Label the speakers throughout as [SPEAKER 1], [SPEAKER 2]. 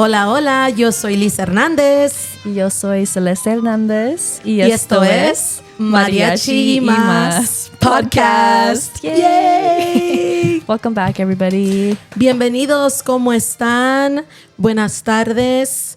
[SPEAKER 1] Hola, hola, yo soy Lisa Hernández.
[SPEAKER 2] Y yo soy Celeste Hernández.
[SPEAKER 1] Y esto es Mariachi Y Más Podcast.
[SPEAKER 2] Yay! Welcome back, everybody.
[SPEAKER 1] Bienvenidos, ¿cómo están? Buenas tardes.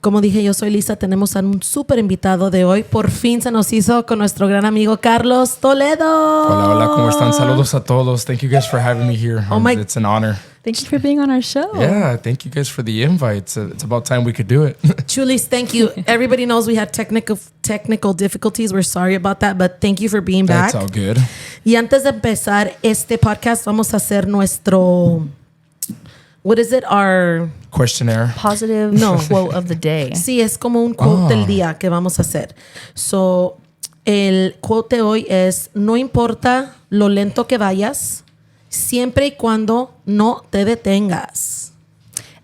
[SPEAKER 1] Como dije, yo soy Lisa. Tenemos a un súper invitado de hoy. Por fin se nos hizo con nuestro gran amigo Carlos Toledo.
[SPEAKER 3] Hola, hola, ¿cómo están? Saludos a todos. Thank you guys for having me here. It's an honor.
[SPEAKER 2] Thank you for being on our show.
[SPEAKER 3] Yeah, thank you guys for the invite. It's about time we could do it.
[SPEAKER 1] Chulis, thank you. Everybody knows we had technical difficulties. We're sorry about that, but thank you for being back.
[SPEAKER 3] That's all good.
[SPEAKER 1] Y antes de empezar este podcast, vamos a hacer nuestro... What is it? Our...
[SPEAKER 3] Questionnaire.
[SPEAKER 2] Positive quote of the day.
[SPEAKER 1] Sí, es como un quote del día que vamos a hacer. So, el quote de hoy es: no importa lo lento que vayas, siempre y cuando no te detengas.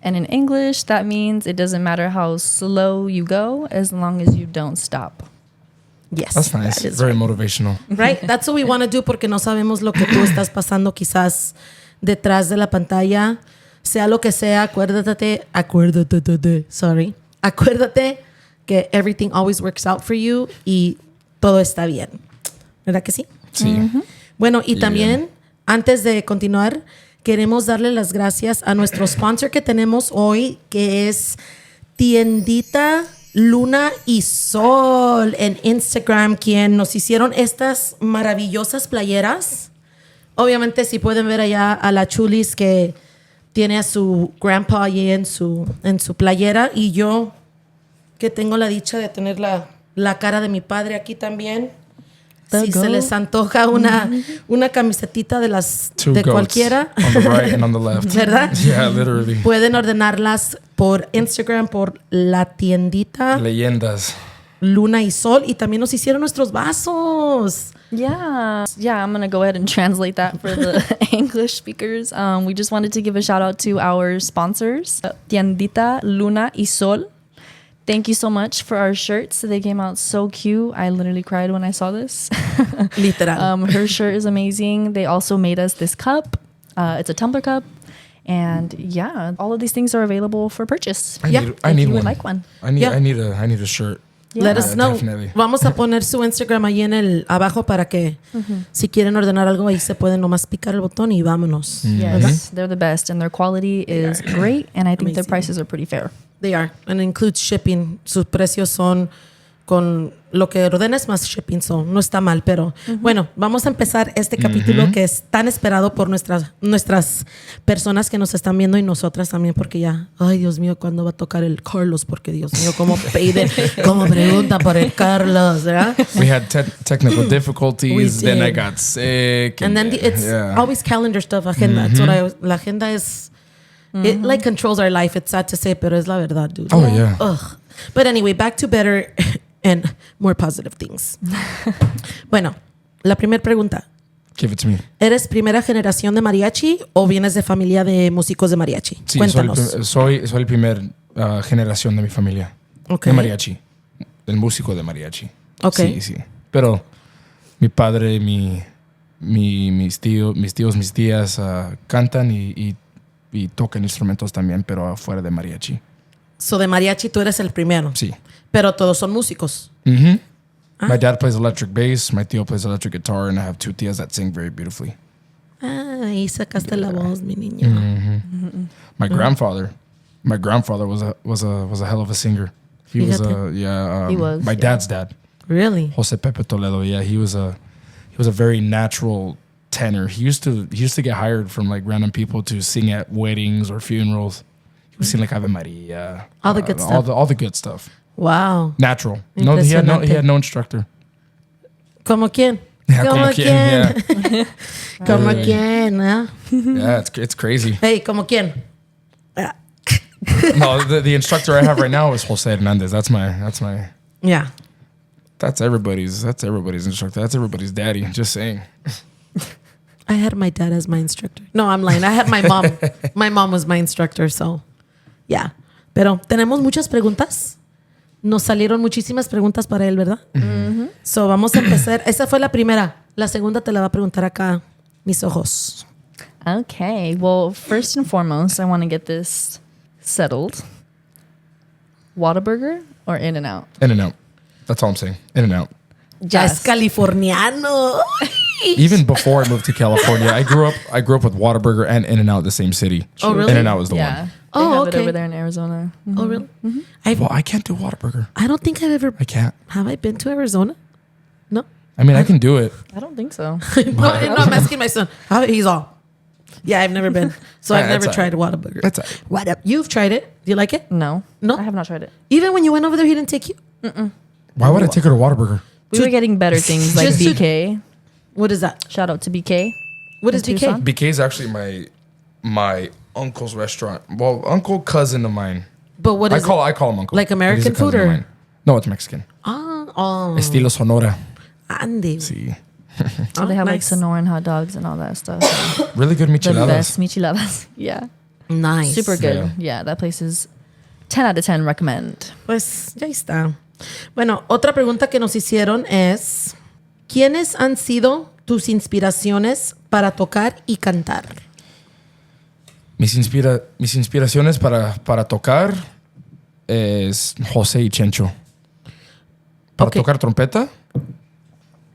[SPEAKER 2] And in English, that means it doesn't matter how slow you go as long as you don't stop.
[SPEAKER 1] Yes.
[SPEAKER 3] That's nice.
[SPEAKER 1] That is
[SPEAKER 3] Very motivational.
[SPEAKER 1] Right? That's what we want to do, porque no sabemos lo que tú estás pasando quizás detrás de la pantalla. Sea lo que sea, acuérdate que everything always works out for you y todo está bien. ¿Verdad que sí?
[SPEAKER 3] Sí.
[SPEAKER 1] Bueno, y también, antes de continuar, queremos darle las gracias a nuestro sponsor que tenemos hoy, que es Tiendita Luna y Sol en Instagram, quien nos hicieron estas maravillosas playeras. Obviamente, si pueden ver allá a la Chulis que tiene a su grandpa allí en su playera, y yo que tengo la dicha de tener la cara de mi padre aquí también. Si se les antoja una camisetita de las
[SPEAKER 3] Two
[SPEAKER 1] de
[SPEAKER 3] goats
[SPEAKER 1] cualquiera,
[SPEAKER 3] on the right and on the left.
[SPEAKER 1] ¿verdad?
[SPEAKER 3] Yeah, literally.
[SPEAKER 1] Pueden ordenarlas por Instagram, por la tiendita
[SPEAKER 3] Leyendas.
[SPEAKER 1] Luna y Sol, y también nos hicieron nuestros vasos.
[SPEAKER 2] Yeah, I'm going to go ahead and translate that for the English speakers. We just wanted to give a shout out to our sponsors, Tiendita Luna y Sol. Thank you so much for our shirts. They came out so cute. I literally cried when I saw this.
[SPEAKER 1] Literal.
[SPEAKER 2] Her shirt is amazing. They also made us this cup. It's a tumbler cup. And yeah, all of these things are available for purchase.
[SPEAKER 3] I need
[SPEAKER 2] if you would
[SPEAKER 3] one.
[SPEAKER 2] like one.
[SPEAKER 3] I need a shirt.
[SPEAKER 2] Yeah.
[SPEAKER 1] Let us know.
[SPEAKER 3] Definitely.
[SPEAKER 1] Vamos a poner su Instagram ahí en el abajo para que si quieren ordenar algo ahí se pueden nomás picar el botón y vámonos.
[SPEAKER 2] Yes, they're the best and their quality is great, and I think
[SPEAKER 1] Amazing.
[SPEAKER 2] their prices are pretty fair.
[SPEAKER 1] They are, and it includes shipping. Sus precios son con lo que ordenes más shipping, so no está mal. Pero bueno, vamos a empezar este capítulo que es tan esperado por nuestras personas que nos están viendo y nosotras también, porque ya, ay Dios mío, ¿cuándo va a tocar el Carlos? Porque Dios mío, cómo pregunta por el Carlos, ¿verdad?
[SPEAKER 3] We had technical difficulties.
[SPEAKER 1] We
[SPEAKER 3] then
[SPEAKER 1] did.
[SPEAKER 3] I got sick.
[SPEAKER 1] And then it's always calendar stuff, agenda. La agenda es, it like controls our life. It's sad to say, pero es la verdad, dude.
[SPEAKER 3] Oh, yeah.
[SPEAKER 1] Ugh. But anyway, back to better and more positive things. Bueno, la primera pregunta.
[SPEAKER 3] Give it to me.
[SPEAKER 1] ¿Eres primera generación de mariachi o vienes de familia de músicos de mariachi?
[SPEAKER 3] Sí,
[SPEAKER 1] Cuéntanos.
[SPEAKER 3] soy el primer generación de mi familia.
[SPEAKER 1] Okay.
[SPEAKER 3] De mariachi. El músico de mariachi.
[SPEAKER 1] Okay.
[SPEAKER 3] Sí. Pero mi padre, mis tías cantan y tocan instrumentos también, pero afuera de mariachi.
[SPEAKER 1] So de mariachi tú eres el primero.
[SPEAKER 3] Sí.
[SPEAKER 1] Pero todos son músicos.
[SPEAKER 3] Mm-hmm. My dad plays electric bass, my tío plays electric guitar, and I have two tías that sing very beautifully.
[SPEAKER 1] Ahí sacaste la voz, mi niño.
[SPEAKER 3] Mm-hmm. My grandfather was a hell of a singer. He was my dad's dad.
[SPEAKER 1] Really?
[SPEAKER 3] Jose Pepe Toledo. Yeah, he was a very natural tenor. He used to get hired from like random people to sing at weddings or funerals. He would sing like Ave Maria.
[SPEAKER 1] All the good stuff.
[SPEAKER 3] All the good stuff.
[SPEAKER 1] Wow.
[SPEAKER 3] Natural. No, he had no instructor.
[SPEAKER 1] ¿Como quién?
[SPEAKER 3] Yeah, como quién, yeah.
[SPEAKER 1] ¿Como quién? ¿Eh?
[SPEAKER 3] Yeah, it's crazy.
[SPEAKER 1] Hey, ¿como quién?
[SPEAKER 3] No, the instructor I have right now is Jose Hernández. That's my.
[SPEAKER 1] Yeah.
[SPEAKER 3] That's everybody's instructor. That's everybody's daddy. Just saying.
[SPEAKER 1] I had my dad as my instructor. No, I'm lying. I had my mom. My mom was my instructor, so yeah. Pero tenemos muchas preguntas. Nos salieron muchísimas preguntas para él, ¿verdad? Mm-hmm. So vamos a empezar. Esa fue la primera. La segunda te la va a preguntar acá mis ojos.
[SPEAKER 2] Okay. Well, first and foremost, I want to get this settled. Whataburger or In-N-Out?
[SPEAKER 3] In-N-Out. That's all I'm saying. In-N-Out.
[SPEAKER 1] Ya es californiano.
[SPEAKER 3] Even before I moved to California, I grew up with Whataburger and In-N-Out the same city.
[SPEAKER 1] Oh, really?
[SPEAKER 3] In-N-Out was the
[SPEAKER 2] Yeah.
[SPEAKER 3] one.
[SPEAKER 2] They
[SPEAKER 1] Oh,
[SPEAKER 2] have it
[SPEAKER 1] okay.
[SPEAKER 2] over there in Arizona. Mhm.
[SPEAKER 1] Oh, really?
[SPEAKER 3] Well, I can't do Whataburger.
[SPEAKER 1] I don't think I've ever.
[SPEAKER 3] I can't.
[SPEAKER 1] Have I been to Arizona? No.
[SPEAKER 3] I mean, I can do it.
[SPEAKER 2] I don't think so.
[SPEAKER 1] No, I'm asking my son. He's all. Yeah, I've never been. So I've never
[SPEAKER 3] That's
[SPEAKER 1] tried Whataburger.
[SPEAKER 3] That's all right.
[SPEAKER 1] What up? You've tried it. Do you like it?
[SPEAKER 2] No.
[SPEAKER 1] No?
[SPEAKER 2] I have not tried it.
[SPEAKER 1] Even when you went over there, he didn't take you?
[SPEAKER 3] Why would I take her to Whataburger?
[SPEAKER 2] We were getting better things like
[SPEAKER 1] Just-
[SPEAKER 2] BK.
[SPEAKER 1] What is that?
[SPEAKER 2] Shout out to BK.
[SPEAKER 1] What is
[SPEAKER 2] In
[SPEAKER 1] BK?
[SPEAKER 2] Tucson?
[SPEAKER 3] BK is actually my uncle's restaurant. Well, uncle cousin of mine.
[SPEAKER 1] But what
[SPEAKER 3] I
[SPEAKER 1] is
[SPEAKER 3] call him uncle.
[SPEAKER 1] Like American
[SPEAKER 3] He's a cousin
[SPEAKER 1] food
[SPEAKER 3] of
[SPEAKER 1] or-
[SPEAKER 3] mine. No, it's Mexican.
[SPEAKER 1] it? Oh.
[SPEAKER 3] Estilo Sonora.
[SPEAKER 1] Andy.
[SPEAKER 3] Sí.
[SPEAKER 2] So they have like
[SPEAKER 1] nice.
[SPEAKER 2] Sonoran hot dogs and all that stuff.
[SPEAKER 3] Really good
[SPEAKER 2] The
[SPEAKER 3] micheladas.
[SPEAKER 2] best micheladas. Yeah.
[SPEAKER 1] Nice.
[SPEAKER 2] Super good. Yeah, that place is 10 out of 10 recommend.
[SPEAKER 1] Pues ya está. Bueno, otra pregunta que nos hicieron es: ¿quiénes han sido tus inspiraciones para tocar y cantar?
[SPEAKER 3] Mis inspiraciones para tocar es José y Chencho. Para
[SPEAKER 1] Ok.
[SPEAKER 3] tocar trompeta,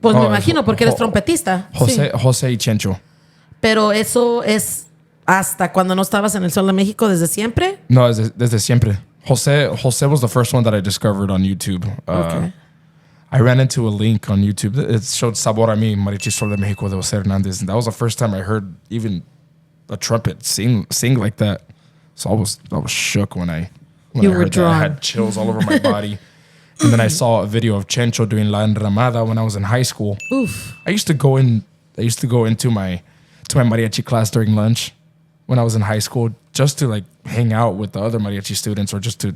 [SPEAKER 1] Pues me
[SPEAKER 3] Oh,
[SPEAKER 1] imagino, porque eres trompetista. Sí.
[SPEAKER 3] José y Chencho.
[SPEAKER 1] Pero eso es hasta cuando no estabas en el Sol de México, desde siempre.
[SPEAKER 3] No, desde siempre. José was the first one that I discovered on YouTube.
[SPEAKER 1] Okay.
[SPEAKER 3] I ran into a link on YouTube. It showed Sabor a mí, Mariachi Y Más de José Hernández. And that was the first time I heard even a trumpet sing like that. So I was shook when I
[SPEAKER 1] You were
[SPEAKER 3] heard that.
[SPEAKER 1] drawn.
[SPEAKER 3] I had chills all over my body. And then I saw a video of Chencho doing La Enramada when I was in high school.
[SPEAKER 1] Oof.
[SPEAKER 3] I used to go into my mariachi class during lunch when I was in high school just to like hang out with the other mariachi students or just to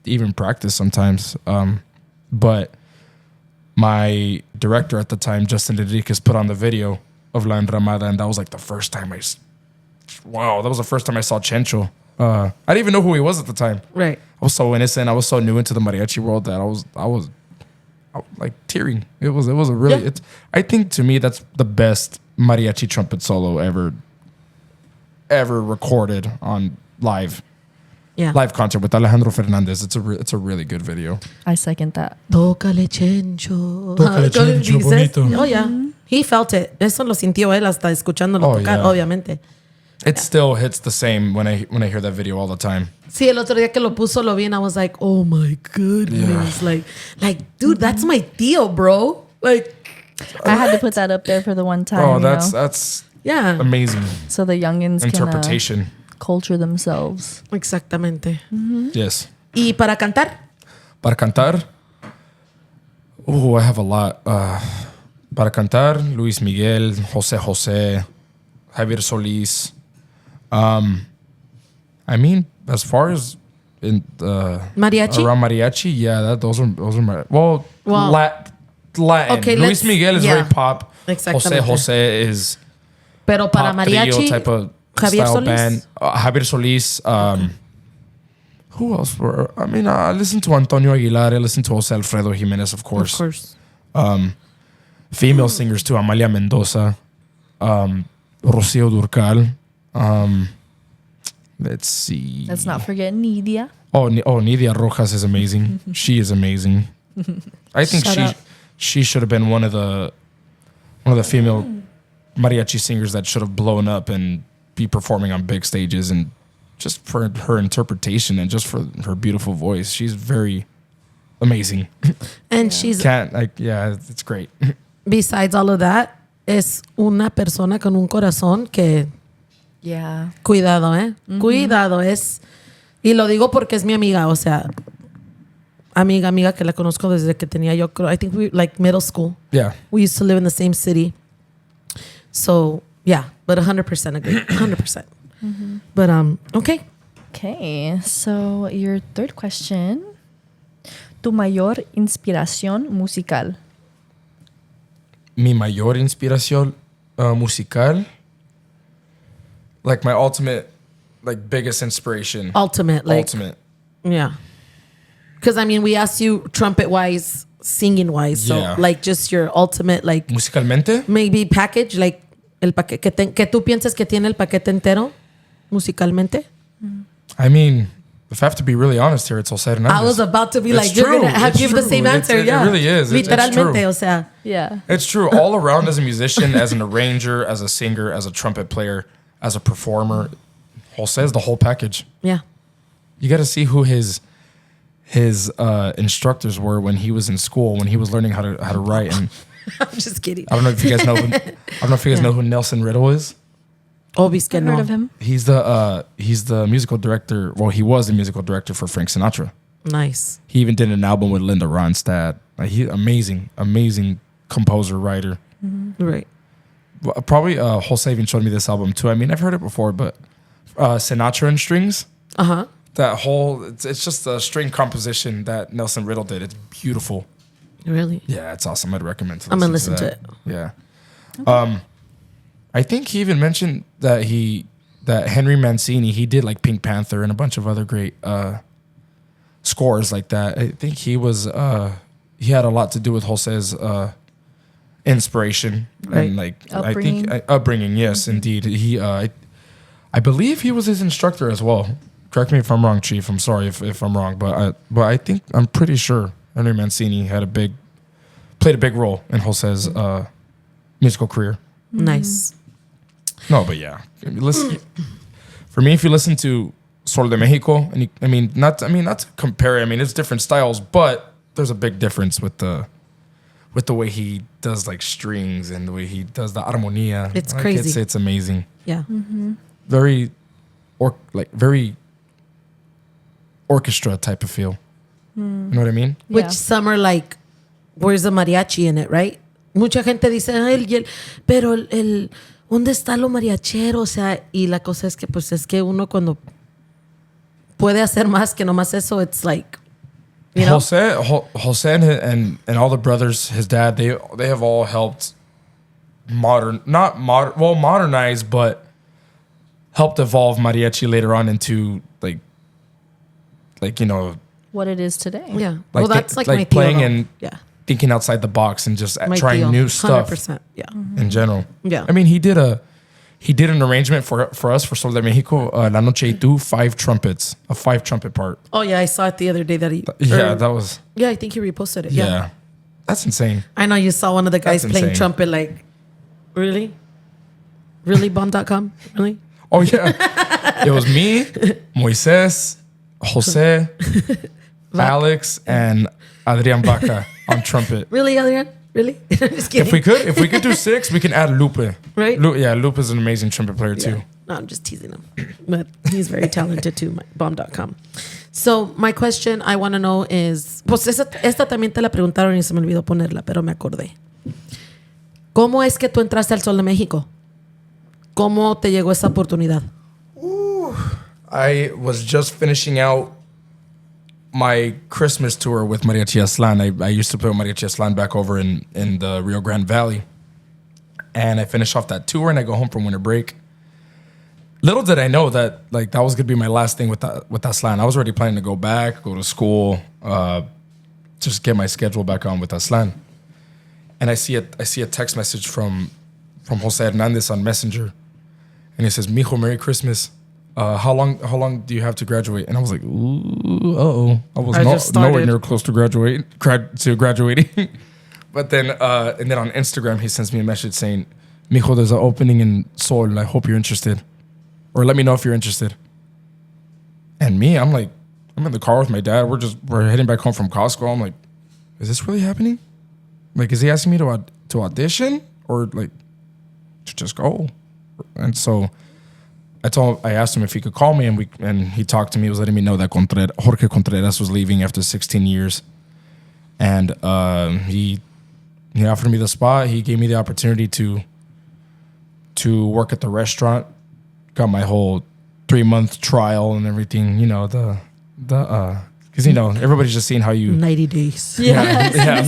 [SPEAKER 3] even practice sometimes. But my director at the time, Justin Enriquez, put on the video of La Enramada, and that was like the first time that was the first time I saw Chencho. I didn't even know who he was at the time.
[SPEAKER 1] Right.
[SPEAKER 3] I was so innocent. I was so new into the mariachi world that I was like tearing. It was a really.
[SPEAKER 1] Yeah.
[SPEAKER 3] I think to me that's the best mariachi trumpet solo ever recorded on live
[SPEAKER 1] Yeah.
[SPEAKER 3] concert with Alejandro Fernandez. It's a really good video.
[SPEAKER 2] I second that.
[SPEAKER 1] Tócale, Chencho.
[SPEAKER 3] Tócale, Chencho,
[SPEAKER 1] Dices,
[SPEAKER 3] bonito.
[SPEAKER 1] Oh, yeah. He felt it. Eso lo sintió él hasta escuchándolo
[SPEAKER 3] Oh,
[SPEAKER 1] tocar,
[SPEAKER 3] yeah.
[SPEAKER 1] obviamente.
[SPEAKER 3] It still hits the same when I hear that video all the time.
[SPEAKER 1] Sí, el otro día que lo puso, lo vi, and I was like, oh my goodness. Like, dude, that's my deal, bro. Like,
[SPEAKER 2] I had to put that up there for the one time.
[SPEAKER 3] Oh,
[SPEAKER 2] you
[SPEAKER 3] that's
[SPEAKER 2] know?
[SPEAKER 1] yeah.
[SPEAKER 3] amazing
[SPEAKER 2] So the youngins
[SPEAKER 3] interpretation.
[SPEAKER 2] can culture themselves.
[SPEAKER 1] Exactamente.
[SPEAKER 3] Yes.
[SPEAKER 1] ¿Y para cantar?
[SPEAKER 3] Para cantar, I have a lot. Para cantar, Luis Miguel, José, Javier Solís. I mean, as far as in
[SPEAKER 1] Mariachi?
[SPEAKER 3] around mariachi, yeah, those are my
[SPEAKER 1] Well,
[SPEAKER 3] Latin.
[SPEAKER 1] okay,
[SPEAKER 3] Luis Miguel is
[SPEAKER 1] yeah.
[SPEAKER 3] very pop.
[SPEAKER 1] Exactamente.
[SPEAKER 3] José is
[SPEAKER 1] Pero para
[SPEAKER 3] pop trio
[SPEAKER 1] mariachi,
[SPEAKER 3] type of
[SPEAKER 1] Javier
[SPEAKER 3] style
[SPEAKER 1] Solís?
[SPEAKER 3] band. Javier Solís. Who else were? I mean, I listened to Antonio Aguilar. I listened to Jose Alfredo Jimenez, of course.
[SPEAKER 1] Of course.
[SPEAKER 3] Female singers too. Amalia Mendoza, Rocío Durcal. Let's see.
[SPEAKER 2] Let's not forget Nidia.
[SPEAKER 3] Nidia Rojas is amazing. She is amazing. I think
[SPEAKER 1] Shout out.
[SPEAKER 3] she should have been one of the female mariachi singers that should have blown up and be performing on big stages, and just for her interpretation and just for her beautiful voice. She's very amazing.
[SPEAKER 1] And she's,
[SPEAKER 3] It's great.
[SPEAKER 1] besides all of that, es una persona con un corazón que,
[SPEAKER 2] Yeah.
[SPEAKER 1] cuidado, Cuidado es. Y lo digo porque es mi amiga, o sea, amiga que la conozco desde que tenía yo, creo, I think we like middle school.
[SPEAKER 3] Yeah.
[SPEAKER 1] We used to live in the same city. So, yeah, but 100% agree. 100%. But, okay.
[SPEAKER 2] Okay, so your third question. Tu mayor inspiración musical.
[SPEAKER 3] Mi mayor inspiración musical, like my ultimate, like biggest inspiration.
[SPEAKER 1] Ultimate. Like,
[SPEAKER 3] Ultimate.
[SPEAKER 1] Yeah. Because, I mean, we asked you trumpet-wise, singing-wise. So,
[SPEAKER 3] Yeah.
[SPEAKER 1] like, just your ultimate, like,
[SPEAKER 3] Musicalmente,
[SPEAKER 1] maybe package, like, el que tú piensas que tiene el paquete entero, musicalmente.
[SPEAKER 3] I mean, if I have to be really honest here, it's Jose Hernandez.
[SPEAKER 1] I was about to be
[SPEAKER 3] It's
[SPEAKER 1] like, you're
[SPEAKER 3] true.
[SPEAKER 1] going to
[SPEAKER 3] It's
[SPEAKER 1] give the
[SPEAKER 3] true.
[SPEAKER 1] same answer.
[SPEAKER 3] It
[SPEAKER 1] Yeah.
[SPEAKER 3] really is. It's
[SPEAKER 1] Literalmente,
[SPEAKER 3] true.
[SPEAKER 1] o sea.
[SPEAKER 2] Yeah.
[SPEAKER 3] It's true. All around as a musician, as an arranger, as a singer, as a trumpet player, as a performer, Jose is the whole package.
[SPEAKER 1] Yeah.
[SPEAKER 3] You got to see who his instructors were when he was in school, when he was learning how to write. And
[SPEAKER 1] I'm just kidding.
[SPEAKER 3] I don't know if you guys know. Know who Nelson Riddle is.
[SPEAKER 1] Obvious que
[SPEAKER 2] I've
[SPEAKER 1] no.
[SPEAKER 2] heard of him.
[SPEAKER 3] He's the musical director. Well, he was the musical director for Frank Sinatra.
[SPEAKER 1] Nice.
[SPEAKER 3] He even did an album with Linda Ronstadt. Like amazing composer, writer.
[SPEAKER 1] Right.
[SPEAKER 3] Well, probably Jose even showed me this album too. I mean, I've heard it before, but Sinatra and Strings.
[SPEAKER 1] Uh-huh.
[SPEAKER 3] That whole it's just a string composition that Nelson Riddle did. It's beautiful.
[SPEAKER 1] Really?
[SPEAKER 3] Yeah, it's awesome. I'd recommend to
[SPEAKER 1] I'm going to
[SPEAKER 3] listen
[SPEAKER 1] listen to
[SPEAKER 3] that.
[SPEAKER 1] it.
[SPEAKER 3] Yeah. Okay. I think he even mentioned that Henry Mancini, he did like Pink Panther and a bunch of other great scores like that. I think he had a lot to do with Jose's inspiration
[SPEAKER 1] Right.
[SPEAKER 3] and like
[SPEAKER 2] Upbringing.
[SPEAKER 3] I think upbringing. Yes, indeed. He I believe he was his instructor as well. Correct me if I'm wrong, Chief. I'm sorry if I'm wrong, but I'm pretty sure Henry Mancini played a big role in Jose's musical career.
[SPEAKER 1] Nice.
[SPEAKER 3] No, but yeah, listen. For me, if you listen to Sol de Mexico, and not to compare. I mean, it's different styles, but there's a big difference with the way he does like strings and the way he does the armonía.
[SPEAKER 1] It's
[SPEAKER 3] like,
[SPEAKER 1] crazy.
[SPEAKER 3] It's amazing.
[SPEAKER 1] Yeah.
[SPEAKER 3] Very, very orchestra type of feel. You know what I mean?
[SPEAKER 1] Which
[SPEAKER 2] Yeah.
[SPEAKER 1] some are like, where's the mariachi in it, right? Mucha gente dice, pero ¿dónde está lo mariachero? O sea, y la cosa es que uno cuando puede hacer más que nomás eso, it's like, you know?
[SPEAKER 3] Jose and all the brothers, his dad, they have all helped modernize, but helped evolve mariachi later on into like
[SPEAKER 2] What it is today.
[SPEAKER 1] Yeah.
[SPEAKER 3] Like
[SPEAKER 1] Well, that's like my
[SPEAKER 3] playing
[SPEAKER 1] tío,
[SPEAKER 3] and
[SPEAKER 1] yeah.
[SPEAKER 3] thinking outside the box and just
[SPEAKER 1] My
[SPEAKER 3] trying
[SPEAKER 1] tío,
[SPEAKER 3] new stuff
[SPEAKER 1] 100%. Yeah.
[SPEAKER 3] in general.
[SPEAKER 1] Yeah.
[SPEAKER 3] I mean, he did an arrangement for us for Sol de Mexico, La Noche y Tú, 5 trumpets, a 5 trumpet part.
[SPEAKER 1] Oh, yeah. I saw it the other day that he.
[SPEAKER 3] That was
[SPEAKER 1] Yeah, I think he reposted it.
[SPEAKER 3] yeah.
[SPEAKER 1] Yeah.
[SPEAKER 3] That's insane.
[SPEAKER 1] I know you saw one of the guys
[SPEAKER 3] That's
[SPEAKER 1] playing
[SPEAKER 3] insane.
[SPEAKER 1] trumpet, like, really? Really, bomb.com? Really?
[SPEAKER 3] Oh yeah, it was me, Moises, Jose, Alex, and Adrian Baca on trumpet.
[SPEAKER 1] Really, Adrian? Really? Just kidding.
[SPEAKER 3] If we could do 6, we can add Lupe.
[SPEAKER 1] Right?
[SPEAKER 3] Lupe is an amazing trumpet player too.
[SPEAKER 1] Yeah. No, I'm just teasing him. But he's very talented too, bomb.com. So, my question I want to know is, pues esta también te la preguntaron y se me olvidó ponerla, pero me acordé. ¿Cómo es que tú entraste al Sol de México? ¿Cómo te llegó esa oportunidad?
[SPEAKER 3] I was just finishing out my Christmas tour with Mariachi Aslan. I used to play with Mariachi Aslan back over in the Rio Grande Valley. And I finished off that tour and I go home from winter break. Little did I know that like that was gonna be my last thing with Aslan. I was already planning to go back, go to school, just get my schedule back on with Aslan. And I see a text message from Jose Hernandez on Messenger. And he says, "Mijo, Merry Christmas. How long do you have to graduate?" And I was like, "Ooh, uh-oh." I was nowhere near close to graduating. But then and then on Instagram he sends me a message saying, "Mijo, there's an opening in Sol. I hope you're interested. Or let me know if you're interested." And me, I'm like, I'm in the car with my dad. We're heading back home from Costco. I'm like, is this really happening? Like, is he asking me to audition or like to just go? And so I asked him if he could call me, and he talked to me. He was letting me know that Jorge Contreras was leaving after 16 years, and he offered me the spot. He gave me the opportunity to work at the restaurant. Got my whole 3-month trial and everything. You know because everybody's just seeing how you
[SPEAKER 1] 90 days.
[SPEAKER 3] yeah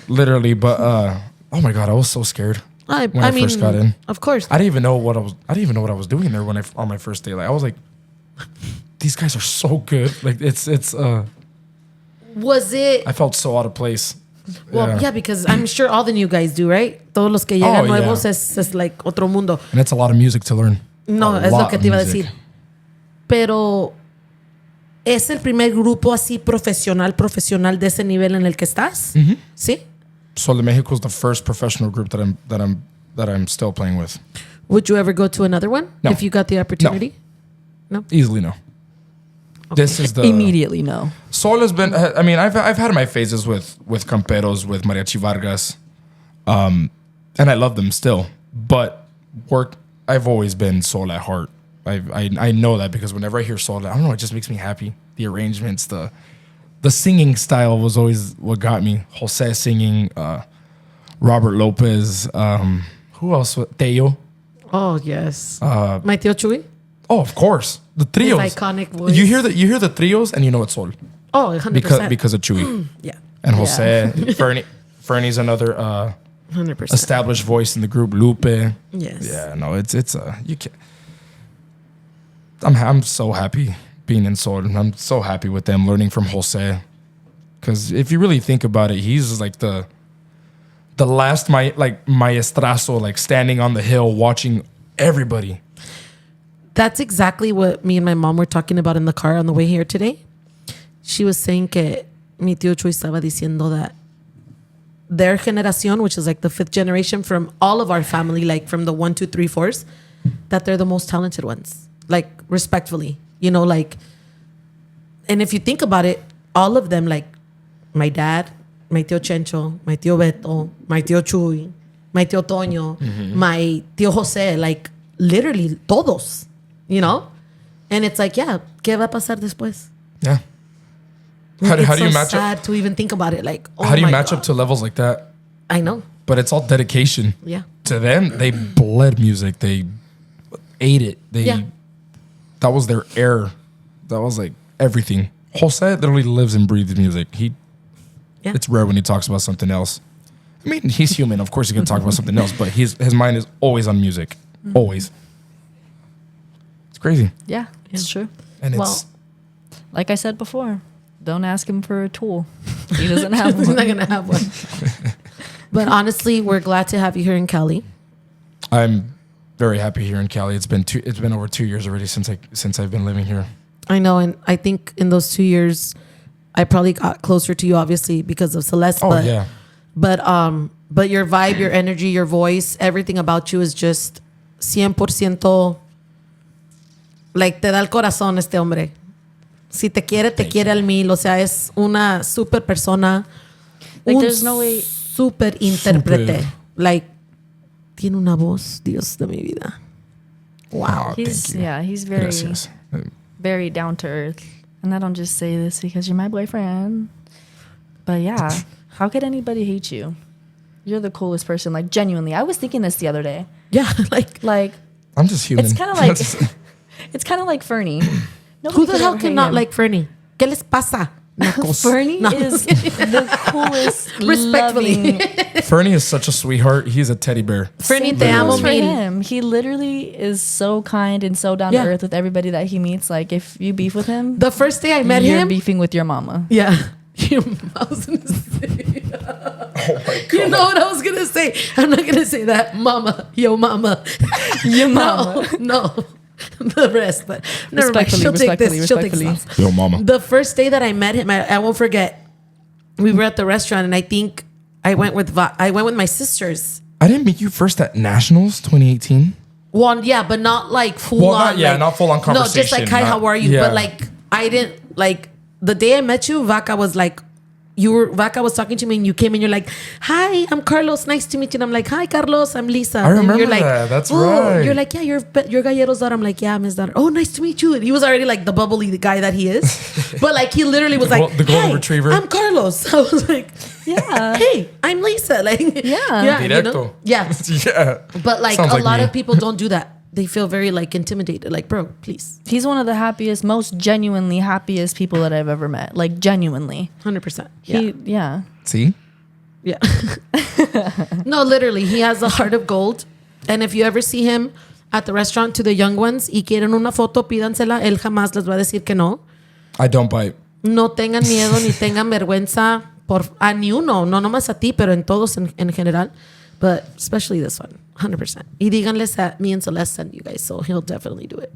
[SPEAKER 3] literally. But oh my God, I was so scared. When I first got in,
[SPEAKER 1] of course.
[SPEAKER 3] I didn't even know what I was doing there on my first day. Like I was like, these guys are so good. Like it's
[SPEAKER 1] Was it?
[SPEAKER 3] I felt so out of place.
[SPEAKER 1] Well, yeah, because I'm sure all the new guys do, right? Todos los que llegan nuevos es like otro mundo.
[SPEAKER 3] And it's a lot of music to learn.
[SPEAKER 1] No, es lo que te iba a decir. Pero ¿Es el primer grupo así profesional de ese nivel en el que estás? ¿Sí?
[SPEAKER 3] Sol de Mexico is the first professional group that I'm still playing with.
[SPEAKER 1] Would you ever go to another one
[SPEAKER 3] No.
[SPEAKER 1] if you got the opportunity? No.
[SPEAKER 3] Easily no.
[SPEAKER 1] Okay.
[SPEAKER 3] This is the
[SPEAKER 2] Immediately, no.
[SPEAKER 3] Sol has been. I mean, I've had my phases with Camperos, with Mariachi Vargas, and I love them still. But I've always been Sol at heart. I know that because whenever I hear Sol, I don't know, it just makes me happy. The arrangements, the singing style was always what got me. Jose singing, Robert Lopez, who else? Teo.
[SPEAKER 1] Oh, yes. My tío Chuy?
[SPEAKER 3] Oh, of course. The trios.
[SPEAKER 1] His iconic voice.
[SPEAKER 3] You hear the trios and you know it's Sol.
[SPEAKER 1] Oh, 100%.
[SPEAKER 3] Because of Chuy.
[SPEAKER 1] Yeah.
[SPEAKER 3] And Jose, Fernie's another
[SPEAKER 1] 100%.
[SPEAKER 3] established voice in the group. Lupe.
[SPEAKER 1] Yes.
[SPEAKER 3] Yeah, no, it's you can't. I'm so happy being in Sol. I'm so happy with them learning from Jose. Because if you really think about it, he's like the last maestrazo, like standing on the hill watching everybody.
[SPEAKER 1] That's exactly what me and my mom were talking about in the car on the way here today. She was saying que mi tío Chuy estaba diciendo that their generación, which is like the 5th generation from all of our family, like from the 1, 2, 3, 4s, that they're the most talented ones. Like, respectfully, you know, like, and if you think about it, all of them, like my dad, my tío Chencho, my tío Beto, my tío Chuy, my tío Toño, my tío Jose, like literally todos, you know? And it's like, yeah, ¿qué va a pasar después?
[SPEAKER 3] Yeah. How do you match
[SPEAKER 1] sad
[SPEAKER 3] up?
[SPEAKER 1] to even think about it. Like, oh
[SPEAKER 3] How do you
[SPEAKER 1] my
[SPEAKER 3] match
[SPEAKER 1] God.
[SPEAKER 3] up to levels like that?
[SPEAKER 1] I know.
[SPEAKER 3] But it's all dedication.
[SPEAKER 1] Yeah.
[SPEAKER 3] To them, they bled music. They ate it. That was their air. That was like everything. Jose literally lives and breathes music. It's rare when he talks about something else. I mean, he's human. Of course, he can talk about something else, but his mind is always on music. Always. It's crazy.
[SPEAKER 2] Yeah, it's true.
[SPEAKER 3] And
[SPEAKER 1] Well,
[SPEAKER 2] Like I said before, don't ask him for a tool. He doesn't have
[SPEAKER 1] He's
[SPEAKER 2] one.
[SPEAKER 1] not going to have one. But honestly, we're glad to have you here in Cali.
[SPEAKER 3] I'm very happy here in Cali. It's been over 2 years already since I've been living here.
[SPEAKER 1] I know. And I think in those 2 years, I probably got closer to you, obviously, because of Celeste.
[SPEAKER 3] Oh, yeah.
[SPEAKER 1] But your vibe, your energy, your voice, everything about you is just 100%, like, te da el corazón este hombre. Si te quiere al 1000. O sea, es una super persona.
[SPEAKER 2] Like, there's no way.
[SPEAKER 1] Super intérprete. Like, tiene una voz, Dios de mi vida. Wow.
[SPEAKER 3] Oh, thank you.
[SPEAKER 2] Yeah, he's very,
[SPEAKER 3] Gracias.
[SPEAKER 2] very down to earth. And I don't just say this because you're my boyfriend. But yeah, how could anybody hate you? You're the coolest person. Like, genuinely. I was thinking this the other day.
[SPEAKER 1] Yeah, like
[SPEAKER 3] I'm just human.
[SPEAKER 2] It's kind of like, it's kind of like Fernie.
[SPEAKER 1] who the hell cannot like Fernie? ¿Qué les pasa?
[SPEAKER 2] Fernie is the coolest,
[SPEAKER 1] Respectfully.
[SPEAKER 2] loving.
[SPEAKER 3] Fernie is such a sweetheart. He's a teddy bear.
[SPEAKER 1] Fernie,
[SPEAKER 2] Same
[SPEAKER 1] te amo
[SPEAKER 2] goes for
[SPEAKER 1] mil.
[SPEAKER 2] him. He literally is so kind and so down
[SPEAKER 1] Yeah.
[SPEAKER 2] to earth with everybody that he meets. Like, if you beef with him,
[SPEAKER 1] The first day I met
[SPEAKER 2] you're
[SPEAKER 1] him,
[SPEAKER 2] beefing with your mama.
[SPEAKER 1] yeah. I was gonna say.
[SPEAKER 3] Oh my God.
[SPEAKER 1] You know what I was gonna say? I'm not gonna say that, mama, yo, mama,
[SPEAKER 2] Your mama.
[SPEAKER 1] no, the rest. But never mind. She'll take this. She'll take this.
[SPEAKER 3] Yo, mama.
[SPEAKER 1] The first day that I met him, I won't forget. We were at the restaurant, and I think I went with my sisters.
[SPEAKER 3] I didn't meet you first at Nationals 2018.
[SPEAKER 1] One, yeah, but not like full
[SPEAKER 3] Well,
[SPEAKER 1] on.
[SPEAKER 3] not full on
[SPEAKER 1] No, just like,
[SPEAKER 3] conversation,
[SPEAKER 1] hi,
[SPEAKER 3] not-
[SPEAKER 1] how are you?
[SPEAKER 3] yeah.
[SPEAKER 1] But like, I didn't like the day I met you. Vaca was like, Vaca was talking to me, and you came and you're like, hi, I'm Carlos. Nice to meet you. And I'm like, hi, Carlos. I'm Lisa.
[SPEAKER 3] I remember
[SPEAKER 1] and you're like,
[SPEAKER 3] that. That's
[SPEAKER 1] oh,
[SPEAKER 3] right.
[SPEAKER 1] You're like, yeah, you're Gallero's daughter. I'm like, yeah, I'm his daughter. Oh, nice to meet you. And he was already like the bubbly guy that he is. But like, he literally was like,
[SPEAKER 3] the golden
[SPEAKER 1] hey,
[SPEAKER 3] retriever.
[SPEAKER 1] I'm Carlos. I was like,
[SPEAKER 2] Yeah.
[SPEAKER 1] hey, I'm Lisa. Like,
[SPEAKER 2] Yeah.
[SPEAKER 1] you know?
[SPEAKER 3] Directo.
[SPEAKER 1] Yeah.
[SPEAKER 3] Yeah.
[SPEAKER 1] But like,
[SPEAKER 3] Sounds
[SPEAKER 1] a
[SPEAKER 3] like
[SPEAKER 1] lot
[SPEAKER 3] me.
[SPEAKER 1] of people don't do that. They feel very like intimidated. Like, bro, please.
[SPEAKER 2] He's one of the happiest, most genuinely happiest people that I've ever met. Like, genuinely.
[SPEAKER 1] 100%.
[SPEAKER 2] Yeah.
[SPEAKER 3] See?
[SPEAKER 1] Yeah. No, literally, he has a heart of gold. And if you ever see him at the restaurant to the young ones y quieren una foto, pídansela. Él jamás les va a decir que no.
[SPEAKER 3] I don't bite.
[SPEAKER 1] No tengan miedo ni tengan vergüenza a ni uno. No nomás a ti, pero en todos en general. But especially this one. 100%. Y díganles that me and Celeste send you guys, so he'll definitely do it.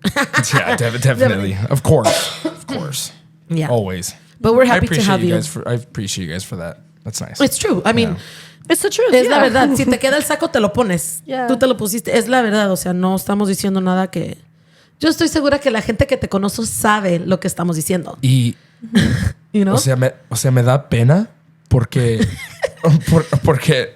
[SPEAKER 3] Yeah, definitely. Of course. Of course.
[SPEAKER 1] Yeah.
[SPEAKER 3] Always.
[SPEAKER 1] But we're
[SPEAKER 3] I
[SPEAKER 1] happy to
[SPEAKER 3] appreciate
[SPEAKER 1] have
[SPEAKER 3] you
[SPEAKER 1] you.
[SPEAKER 3] guys I appreciate you guys for that. That's nice.
[SPEAKER 1] It's true. I mean,
[SPEAKER 2] It's the truth.
[SPEAKER 1] es la verdad. Si te queda el saco, te lo pones.
[SPEAKER 2] Yeah.
[SPEAKER 1] Tú te lo pusiste. Es la verdad. O sea, no estamos diciendo nada que... Yo estoy segura que la gente que te conoce sabe lo que estamos diciendo.
[SPEAKER 3] Y,
[SPEAKER 1] You know?
[SPEAKER 3] o sea, me da pena porque, porque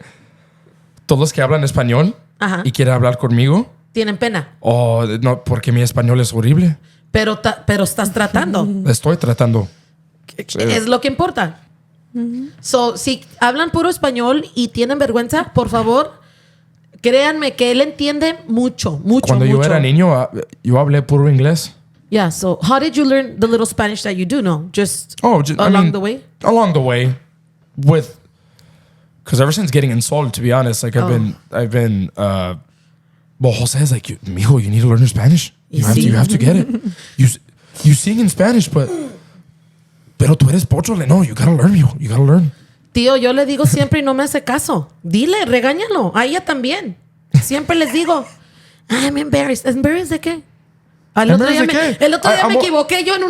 [SPEAKER 3] todos los que hablan español
[SPEAKER 1] Ajá.
[SPEAKER 3] y quieren hablar conmigo,
[SPEAKER 1] Tienen pena.
[SPEAKER 3] no, porque mi español es horrible.
[SPEAKER 1] Pero estás tratando.
[SPEAKER 3] Estoy tratando.
[SPEAKER 1] Es lo que importa. So, si hablan puro español y tienen vergüenza, por favor, créanme que él entiende mucho.
[SPEAKER 3] Cuando yo era niño, yo hablé puro inglés.
[SPEAKER 1] Yeah, so how did you learn the little Spanish that you do know? Just
[SPEAKER 3] I
[SPEAKER 1] along
[SPEAKER 3] mean,
[SPEAKER 1] the way?
[SPEAKER 3] Along the way, because ever since getting in Sol, to be honest, like I've been. Well, Jose is like, mijo, you need to learn your Spanish. You have to get it. You sing in Spanish, pero tú eres pochole. No, you gotta learn, mijo. You gotta learn.
[SPEAKER 1] Tío, yo le digo siempre y no me hace caso. Dile, regáñalo. A ella también. Siempre les digo, I'm embarrassed. ¿Embarrassed de qué? El otro día me equivoqué yo en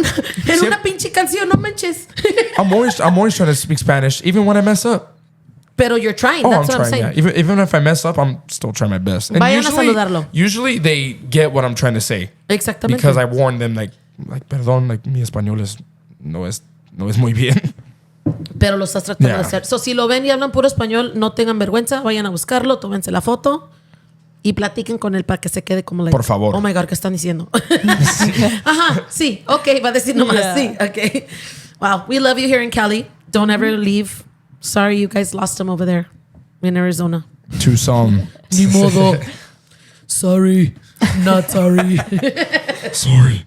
[SPEAKER 1] una pinche canción, no manches.
[SPEAKER 3] I'm always trying to speak Spanish, even when I mess up.
[SPEAKER 1] Pero you're trying.
[SPEAKER 3] Oh,
[SPEAKER 1] That's
[SPEAKER 3] I'm
[SPEAKER 1] what I'm
[SPEAKER 3] trying.
[SPEAKER 1] saying.
[SPEAKER 3] Yeah. Even if I mess up, I'm still trying my best. And
[SPEAKER 1] Vayan a saludarlo.
[SPEAKER 3] Usually they get what I'm trying to say.
[SPEAKER 1] Exactamente.
[SPEAKER 3] Because I warned them, like perdón, like mi español no es muy bien.
[SPEAKER 1] Pero lo estás tratando
[SPEAKER 3] Yeah.
[SPEAKER 1] de hacer. So, si lo ven y hablan puro español, no tengan vergüenza. Vayan a buscarlo, tómense la foto y platiquen con él para que se quede como like,
[SPEAKER 3] Por favor.
[SPEAKER 1] Oh my God, ¿qué están diciendo? Ajá, sí. Ok, va a decir nomás.
[SPEAKER 2] Yeah.
[SPEAKER 1] Sí, ok. Wow, we love you here in Cali. Don't ever leave. Sorry you guys lost him over there in Arizona.
[SPEAKER 3] Tucson.
[SPEAKER 1] Ni modo. Sorry. Not sorry.
[SPEAKER 3] Sorry.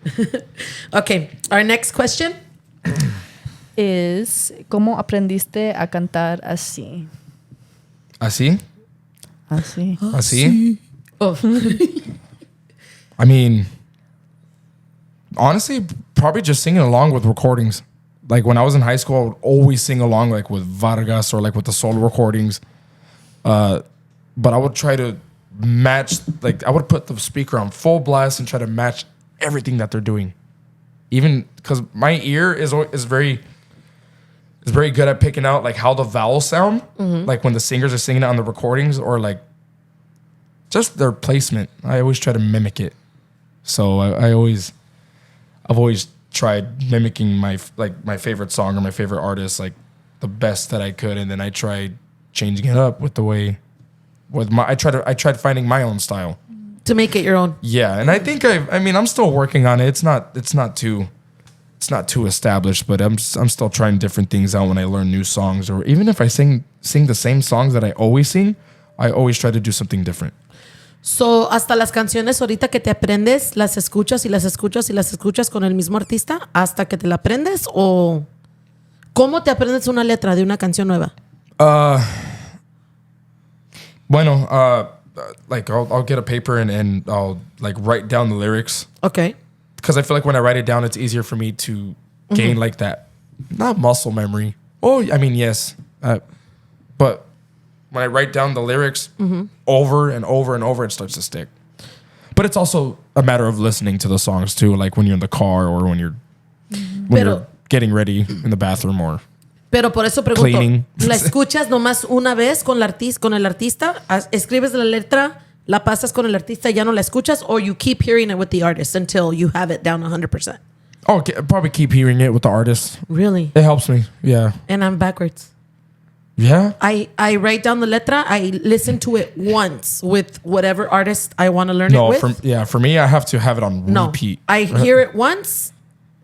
[SPEAKER 1] Okay, our next question.
[SPEAKER 2] Is ¿cómo aprendiste a cantar así?
[SPEAKER 3] Así?
[SPEAKER 2] Así.
[SPEAKER 3] Así?
[SPEAKER 1] Oh.
[SPEAKER 3] I mean, honestly, probably just singing along with recordings. Like when I was in high school, I would always sing along like with Vargas or like with the solo recordings. But I would try to match, like I would put the speaker on full blast and try to match everything that they're doing. Even because my ear is very good at picking out like how the vowels sound, like when the singers are singing it on the recordings or like just their placement. I always try to mimic it. So I've always tried mimicking my favorite song or my favorite artist like the best that I could, and then I tried changing it up with the way I tried finding my own style
[SPEAKER 1] To make it your own.
[SPEAKER 3] Yeah, and I think I'm still working on it. It's not too established, but I'm still trying different things out when I learn new songs, or even if I sing the same songs that I always sing, I always try to do something different.
[SPEAKER 1] So, hasta las canciones ahorita que te aprendes, las escuchas y las escuchas y las escuchas con el mismo artista hasta que te la aprendes, o ¿cómo te aprendes una letra de una canción nueva?
[SPEAKER 3] Like I'll get a paper and I'll like write down the lyrics.
[SPEAKER 1] Okay.
[SPEAKER 3] Because I feel like when I write it down, it's easier for me to gain like that, not muscle memory. Oh, I mean, yes. But when I write down the lyrics over and over and over, it starts to stick. But it's also a matter of listening to the songs too, like when you're in the car or when you're getting ready in the bathroom or
[SPEAKER 1] Pero por eso pregunto,
[SPEAKER 3] cleaning.
[SPEAKER 1] ¿la escuchas nomás una vez con el artista? ¿Escribes la letra, la pasas con el artista y ya no la escuchas? Or you keep hearing it with the artist until you have it down 100%?
[SPEAKER 3] Oh, probably keep hearing it with the artist.
[SPEAKER 1] Really?
[SPEAKER 3] It helps me. Yeah.
[SPEAKER 1] And I'm backwards.
[SPEAKER 3] Yeah.
[SPEAKER 1] I write down the letra. I listen to it once with whatever artist I want to learn it with.
[SPEAKER 3] For me, I have to have it on repeat.
[SPEAKER 1] I hear it once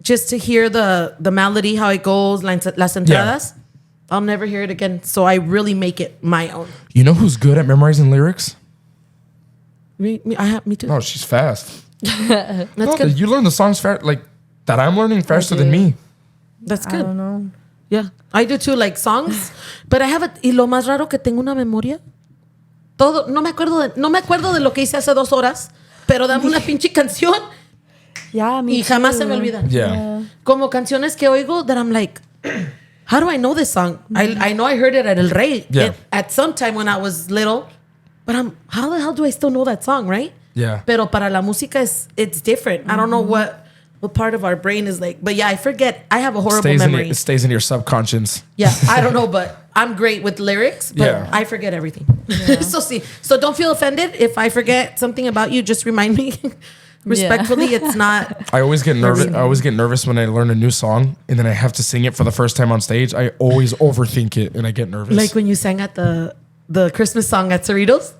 [SPEAKER 1] just to hear the melody, how it goes, las entradas. I'll never hear it again. So I really make it my own.
[SPEAKER 3] You know who's good at memorizing lyrics?
[SPEAKER 1] Me too.
[SPEAKER 3] No, she's fast.
[SPEAKER 1] That's
[SPEAKER 3] No,
[SPEAKER 1] good.
[SPEAKER 3] you learn the songs fast, like that. I'm learning faster than me.
[SPEAKER 1] That's
[SPEAKER 2] I
[SPEAKER 1] good.
[SPEAKER 2] don't know.
[SPEAKER 1] Yeah, I do too, like songs. But I have y lo más raro que tengo una memoria. Todo, no me acuerdo de lo que hice hace 2 horas, pero dame una pinche canción
[SPEAKER 2] Yeah, me
[SPEAKER 1] y jamás
[SPEAKER 2] too.
[SPEAKER 1] se me olvida.
[SPEAKER 3] Yeah.
[SPEAKER 1] Como canciones que oigo that I'm like, how do I know this song? I know I heard it at El Rey at some time when I was little, but how the hell do I still know that song, right?
[SPEAKER 3] Yeah.
[SPEAKER 1] Pero para la música it's different. I don't know what what part of our brain is like. But yeah, I forget. I have a horrible
[SPEAKER 3] Stays
[SPEAKER 1] memory.
[SPEAKER 3] it stays in your subconscious.
[SPEAKER 1] Yeah, I don't know, but I'm great with lyrics, but
[SPEAKER 3] Yeah.
[SPEAKER 1] I forget everything. So don't feel offended if I forget something about you. Just remind me. Respectfully, it's not.
[SPEAKER 3] I always get nervous. I always get nervous when I learn a new song and then I have to sing it for the first time on stage. I always overthink it and I get nervous.
[SPEAKER 1] Like when you sang at the Christmas song at Cerritos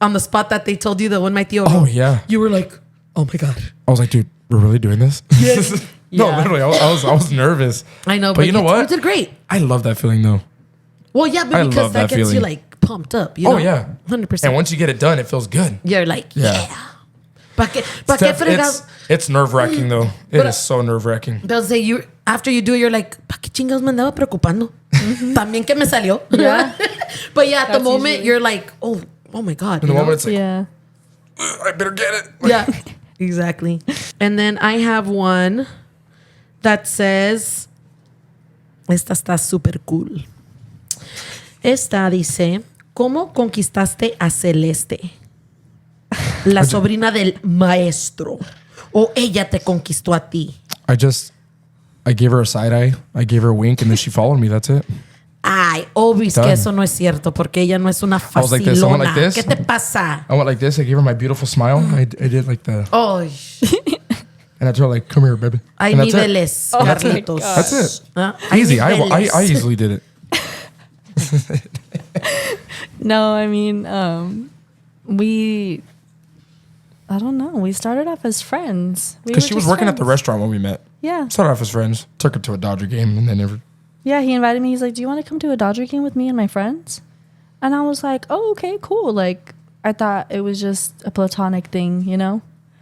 [SPEAKER 1] on the spot that they told you the one my tío.
[SPEAKER 3] Oh yeah.
[SPEAKER 1] You were like, oh my god.
[SPEAKER 3] I was like, dude, we're really doing this?
[SPEAKER 1] Yes.
[SPEAKER 3] No,
[SPEAKER 1] Yeah.
[SPEAKER 3] literally, I was nervous.
[SPEAKER 1] I know,
[SPEAKER 3] but you know what?
[SPEAKER 1] You did great.
[SPEAKER 3] I love that feeling though.
[SPEAKER 1] Well, yeah,
[SPEAKER 3] I
[SPEAKER 1] but because
[SPEAKER 3] love
[SPEAKER 1] that
[SPEAKER 3] that
[SPEAKER 1] gets you
[SPEAKER 3] feeling.
[SPEAKER 1] like pumped up. You know?
[SPEAKER 3] Oh yeah,
[SPEAKER 1] 100%.
[SPEAKER 3] And once you get it done, it feels good.
[SPEAKER 1] You're like, yeah. Pa qué fregados?
[SPEAKER 3] It's nerve wracking though. It
[SPEAKER 1] But-
[SPEAKER 3] is so nerve wracking.
[SPEAKER 1] They'll say you after you do it, you're like, ¿pa qué chingados me andaba preocupando? También que me salió.
[SPEAKER 2] Yeah.
[SPEAKER 1] But yeah, at the
[SPEAKER 2] That's
[SPEAKER 1] moment
[SPEAKER 2] usually-
[SPEAKER 1] you're like, oh my god.
[SPEAKER 3] In
[SPEAKER 1] you
[SPEAKER 3] the
[SPEAKER 1] know?
[SPEAKER 3] moment, it's like,
[SPEAKER 2] Yeah.
[SPEAKER 3] I better get it.
[SPEAKER 1] Yeah, exactly. And then I have one that says, esta está super cool. Esta dice, ¿cómo conquistaste a Celeste? La sobrina del maestro. O ella te conquistó a ti.
[SPEAKER 3] I gave her a side eye, I gave her a wink, and then she followed me. That's it.
[SPEAKER 1] Ay, obvio es que
[SPEAKER 3] Done.
[SPEAKER 1] eso no es cierto, porque ella no es una
[SPEAKER 3] I was like this, I went
[SPEAKER 1] facilona.
[SPEAKER 3] like this.
[SPEAKER 1] ¿Qué te pasa?
[SPEAKER 3] I went like this. I gave her my beautiful smile. I did like the,
[SPEAKER 1] Oh,
[SPEAKER 3] and I told her like, come here, baby.
[SPEAKER 1] hay
[SPEAKER 3] And that's it.
[SPEAKER 1] niveles,
[SPEAKER 2] Oh my
[SPEAKER 1] Carlitos.
[SPEAKER 2] God.
[SPEAKER 3] That's it.
[SPEAKER 1] Ah, hay
[SPEAKER 3] Easy. I
[SPEAKER 1] niveles.
[SPEAKER 3] easily did it.
[SPEAKER 2] No, I mean, I don't know. We started off as friends.
[SPEAKER 3] Because she was working at the restaurant when we met.
[SPEAKER 2] Yeah.
[SPEAKER 3] Started off as friends. Took her to a Dodger game, and then never.
[SPEAKER 2] Yeah, he invited me. He's like, do you want to come to a Dodger game with me and my friends? And I was like, oh, okay, cool. Like, I thought it was just a platonic thing, you know?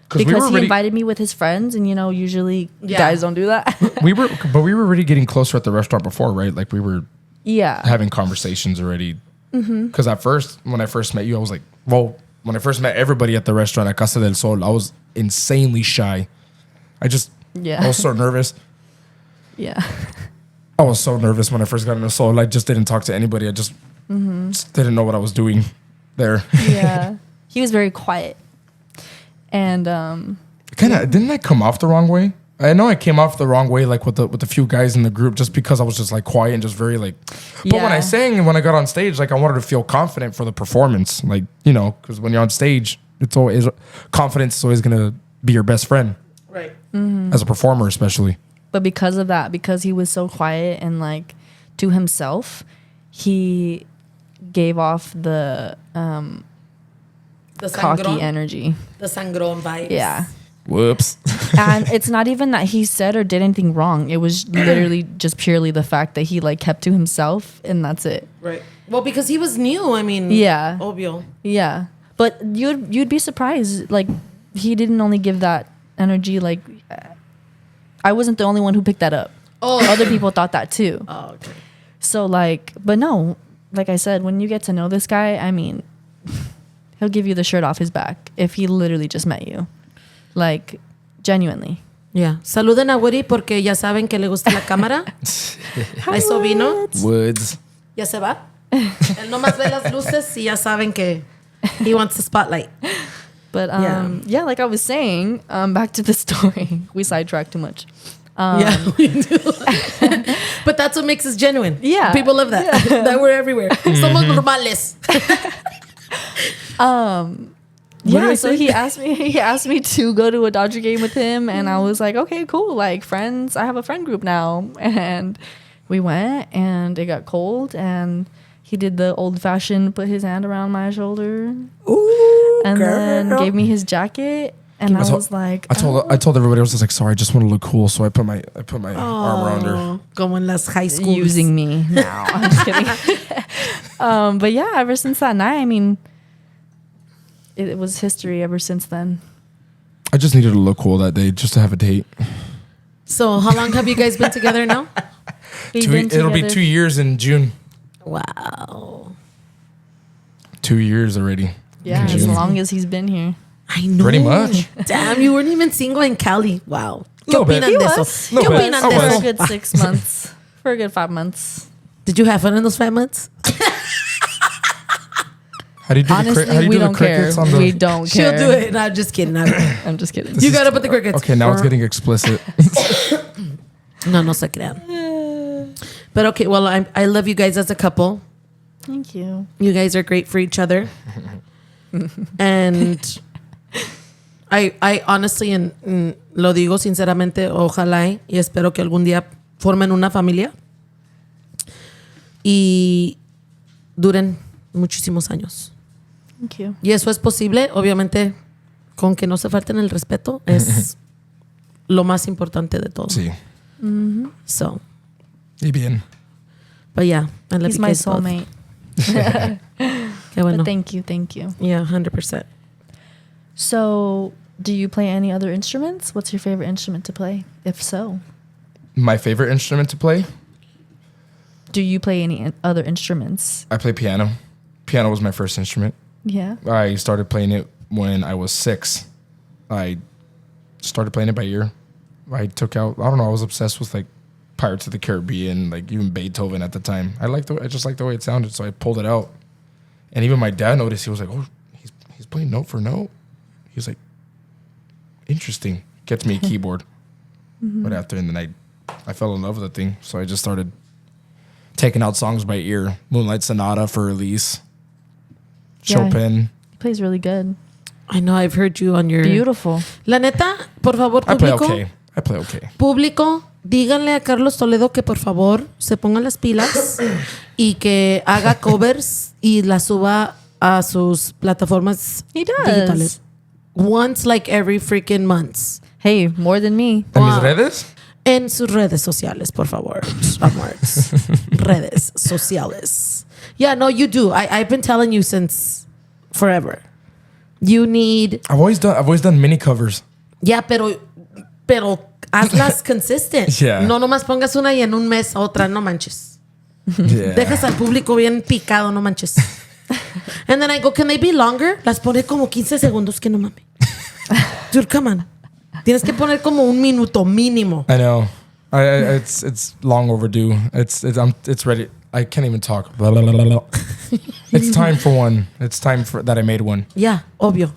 [SPEAKER 3] 'Cause we
[SPEAKER 2] Because
[SPEAKER 3] were
[SPEAKER 2] he
[SPEAKER 3] already-
[SPEAKER 2] invited me with his friends, and, you know, usually
[SPEAKER 1] Yeah.
[SPEAKER 2] guys don't do that.
[SPEAKER 3] We were already getting closer at the restaurant before, right? Like we were
[SPEAKER 2] Yeah.
[SPEAKER 3] having conversations already. Because at first, when I first met you, I was like, well, when I first met everybody at the restaurant at Casa del Sol, I was insanely shy. I
[SPEAKER 2] Yeah.
[SPEAKER 3] was so nervous.
[SPEAKER 2] Yeah.
[SPEAKER 3] I was so nervous when I first got into Sol. I just didn't talk to anybody. I just didn't know what I was doing there.
[SPEAKER 2] Yeah. He was very quiet. And
[SPEAKER 3] Didn't I come off the wrong way? I know I came off the wrong way, like with the few guys in the group, just because I was just like quiet and just very like. But when I
[SPEAKER 2] Yeah.
[SPEAKER 3] sang and when I got on stage, like I wanted to feel confident for the performance, like you know, because when you're on stage, it's always confidence is always gonna be your best friend
[SPEAKER 1] Right.
[SPEAKER 3] as a performer, especially.
[SPEAKER 2] but because of that, because he was so quiet and like to himself, he gave off the
[SPEAKER 1] The
[SPEAKER 2] cocky
[SPEAKER 1] sangron.
[SPEAKER 2] energy.
[SPEAKER 1] The sangron vibes.
[SPEAKER 2] Yeah.
[SPEAKER 3] Whoops.
[SPEAKER 2] And it's not even that he said or did anything wrong. It was literally just purely the fact that he like kept to himself, and that's it.
[SPEAKER 1] Right. Well, because he was new. I mean,
[SPEAKER 2] Yeah.
[SPEAKER 1] obvio.
[SPEAKER 2] Yeah. But you'd be surprised. Like, he didn't only give that energy. Like, I wasn't the only one who picked that up.
[SPEAKER 1] Oh.
[SPEAKER 2] Other people thought that too.
[SPEAKER 1] Oh, okay.
[SPEAKER 2] So like, but no, like I said, when you get to know this guy, I mean, he'll give you the shirt off his back if he literally just met you. Like, genuinely.
[SPEAKER 1] Yeah. Saluden a Woody porque ya saben que le gusta la cámara. Eso vino.
[SPEAKER 3] Woods.
[SPEAKER 1] Ya se va. Él nomás ve las luces y ya saben que he wants the spotlight.
[SPEAKER 2] But yeah, like I was saying, back to the story. We sidetracked too much.
[SPEAKER 1] Yeah, we do. But that's what makes us genuine.
[SPEAKER 2] Yeah.
[SPEAKER 1] People love that. That we're everywhere. Somos normales. did I
[SPEAKER 2] Yeah, so
[SPEAKER 1] say?
[SPEAKER 2] he asked me to go to a Dodger game with him, and I was like, okay, cool. Like, friends, I have a friend group now. And we went, and it got cold, and he did the old fashioned, put his hand around my shoulder,
[SPEAKER 1] Ooh,
[SPEAKER 2] and then
[SPEAKER 1] girl.
[SPEAKER 2] gave me his jacket. And I was like,
[SPEAKER 3] I told everybody, I was just like, sorry, I just want to look cool, so I put my arm around her.
[SPEAKER 1] Oh, como en las high schools.
[SPEAKER 2] using me now. I'm just kidding. But yeah, ever since that night, I mean, it was history ever since then.
[SPEAKER 3] I just needed to look cool that day, just to have a date.
[SPEAKER 1] So how long have you guys been together now?
[SPEAKER 2] We've been
[SPEAKER 3] It'll be
[SPEAKER 2] together-
[SPEAKER 3] 2 years in June.
[SPEAKER 1] Wow.
[SPEAKER 3] 2 years already.
[SPEAKER 2] Yeah,
[SPEAKER 3] in
[SPEAKER 2] as
[SPEAKER 3] June.
[SPEAKER 2] long as he's been here.
[SPEAKER 1] I know.
[SPEAKER 3] Pretty much.
[SPEAKER 1] Damn, you weren't even single in Cali. Wow. ¿Qué
[SPEAKER 3] Little bit.
[SPEAKER 1] opinan
[SPEAKER 3] He
[SPEAKER 1] de
[SPEAKER 2] was.
[SPEAKER 1] eso?
[SPEAKER 3] Little
[SPEAKER 1] ¿Qué
[SPEAKER 3] bit.
[SPEAKER 1] opinan
[SPEAKER 3] I
[SPEAKER 1] de
[SPEAKER 3] was.
[SPEAKER 2] For a
[SPEAKER 1] eso?
[SPEAKER 2] good 6 months. For a good 5 months.
[SPEAKER 1] Did you have fun in those 5 months?
[SPEAKER 3] How do you do
[SPEAKER 2] Honestly,
[SPEAKER 3] how do you
[SPEAKER 2] we
[SPEAKER 3] do
[SPEAKER 2] don't
[SPEAKER 3] the
[SPEAKER 2] care.
[SPEAKER 3] crickets on the?
[SPEAKER 2] We don't
[SPEAKER 1] She'll
[SPEAKER 2] care.
[SPEAKER 1] do it. No, just kidding.
[SPEAKER 2] I'm just kidding.
[SPEAKER 1] You gotta put the crickets.
[SPEAKER 3] Okay, now it's getting explicit.
[SPEAKER 1] No se crean. But okay, well, I love you guys as a couple.
[SPEAKER 2] Thank you.
[SPEAKER 1] You guys are great for each other. And I honestly, lo digo sinceramente, ojalá y espero que algún día formen una familia y duren muchísimos años.
[SPEAKER 2] Thank you.
[SPEAKER 1] Y eso es posible, obviamente, con que no se falten el respeto, es lo más importante de todo.
[SPEAKER 3] Sí.
[SPEAKER 1] So,
[SPEAKER 3] Y bien.
[SPEAKER 1] but yeah, I love
[SPEAKER 2] He's
[SPEAKER 1] you
[SPEAKER 2] my
[SPEAKER 1] guys both.
[SPEAKER 2] soulmate.
[SPEAKER 1] Qué bueno.
[SPEAKER 2] But thank you.
[SPEAKER 1] Yeah, 100%.
[SPEAKER 2] So, do you play any other instruments? What's your favorite instrument to play? If so,
[SPEAKER 3] My favorite instrument to play?
[SPEAKER 2] do you play any other instruments?
[SPEAKER 3] I play piano. Piano was my first instrument.
[SPEAKER 2] Yeah.
[SPEAKER 3] I started playing it when I was 6. I started playing it by ear. I was obsessed with like Pirates of the Caribbean, like even Beethoven at the time. I just liked the way it sounded, so I pulled it out. And even my dad noticed. He was like, "Oh, he's playing note for note." He was like, "Interesting." Gets me a keyboard. But after, and then I fell in love with the thing, so I just started taking out songs by ear. Moonlight Sonata for Elise.
[SPEAKER 2] Yeah.
[SPEAKER 3] Chopin.
[SPEAKER 2] He plays really good.
[SPEAKER 1] I know I've heard you on your...
[SPEAKER 2] Beautiful.
[SPEAKER 1] La neta, por favor,
[SPEAKER 3] I
[SPEAKER 1] público.
[SPEAKER 3] play okay.
[SPEAKER 1] Público, díganle a Carlos Toledo que por favor se pongan las pilas y que haga covers y las suba a sus plataformas
[SPEAKER 2] He does.
[SPEAKER 1] digitales. Once like every freaking months.
[SPEAKER 2] Hey, more than me.
[SPEAKER 3] ¿En
[SPEAKER 1] Wow.
[SPEAKER 3] mis redes?
[SPEAKER 1] En sus redes sociales, por favor. Amores. Redes sociales. Yeah, no, you do. I've been telling you since forever. You need...
[SPEAKER 3] I've always done mini covers.
[SPEAKER 1] Yeah, pero hazlas consistent.
[SPEAKER 3] Yeah.
[SPEAKER 1] No nomás pongas una y en un mes otra, no manches.
[SPEAKER 3] Yeah.
[SPEAKER 1] Dejas al público bien picado, no manches. And then I go, can they be longer? Las pone como 15 segundos, que no mames. Dude, come on. Tienes que poner como un minuto mínimo.
[SPEAKER 3] I know. It's long overdue. It's ready. I can't even talk. Blah, blah, blah, blah, blah. It's time for one. It's time for that I made one.
[SPEAKER 1] Yeah, obvio.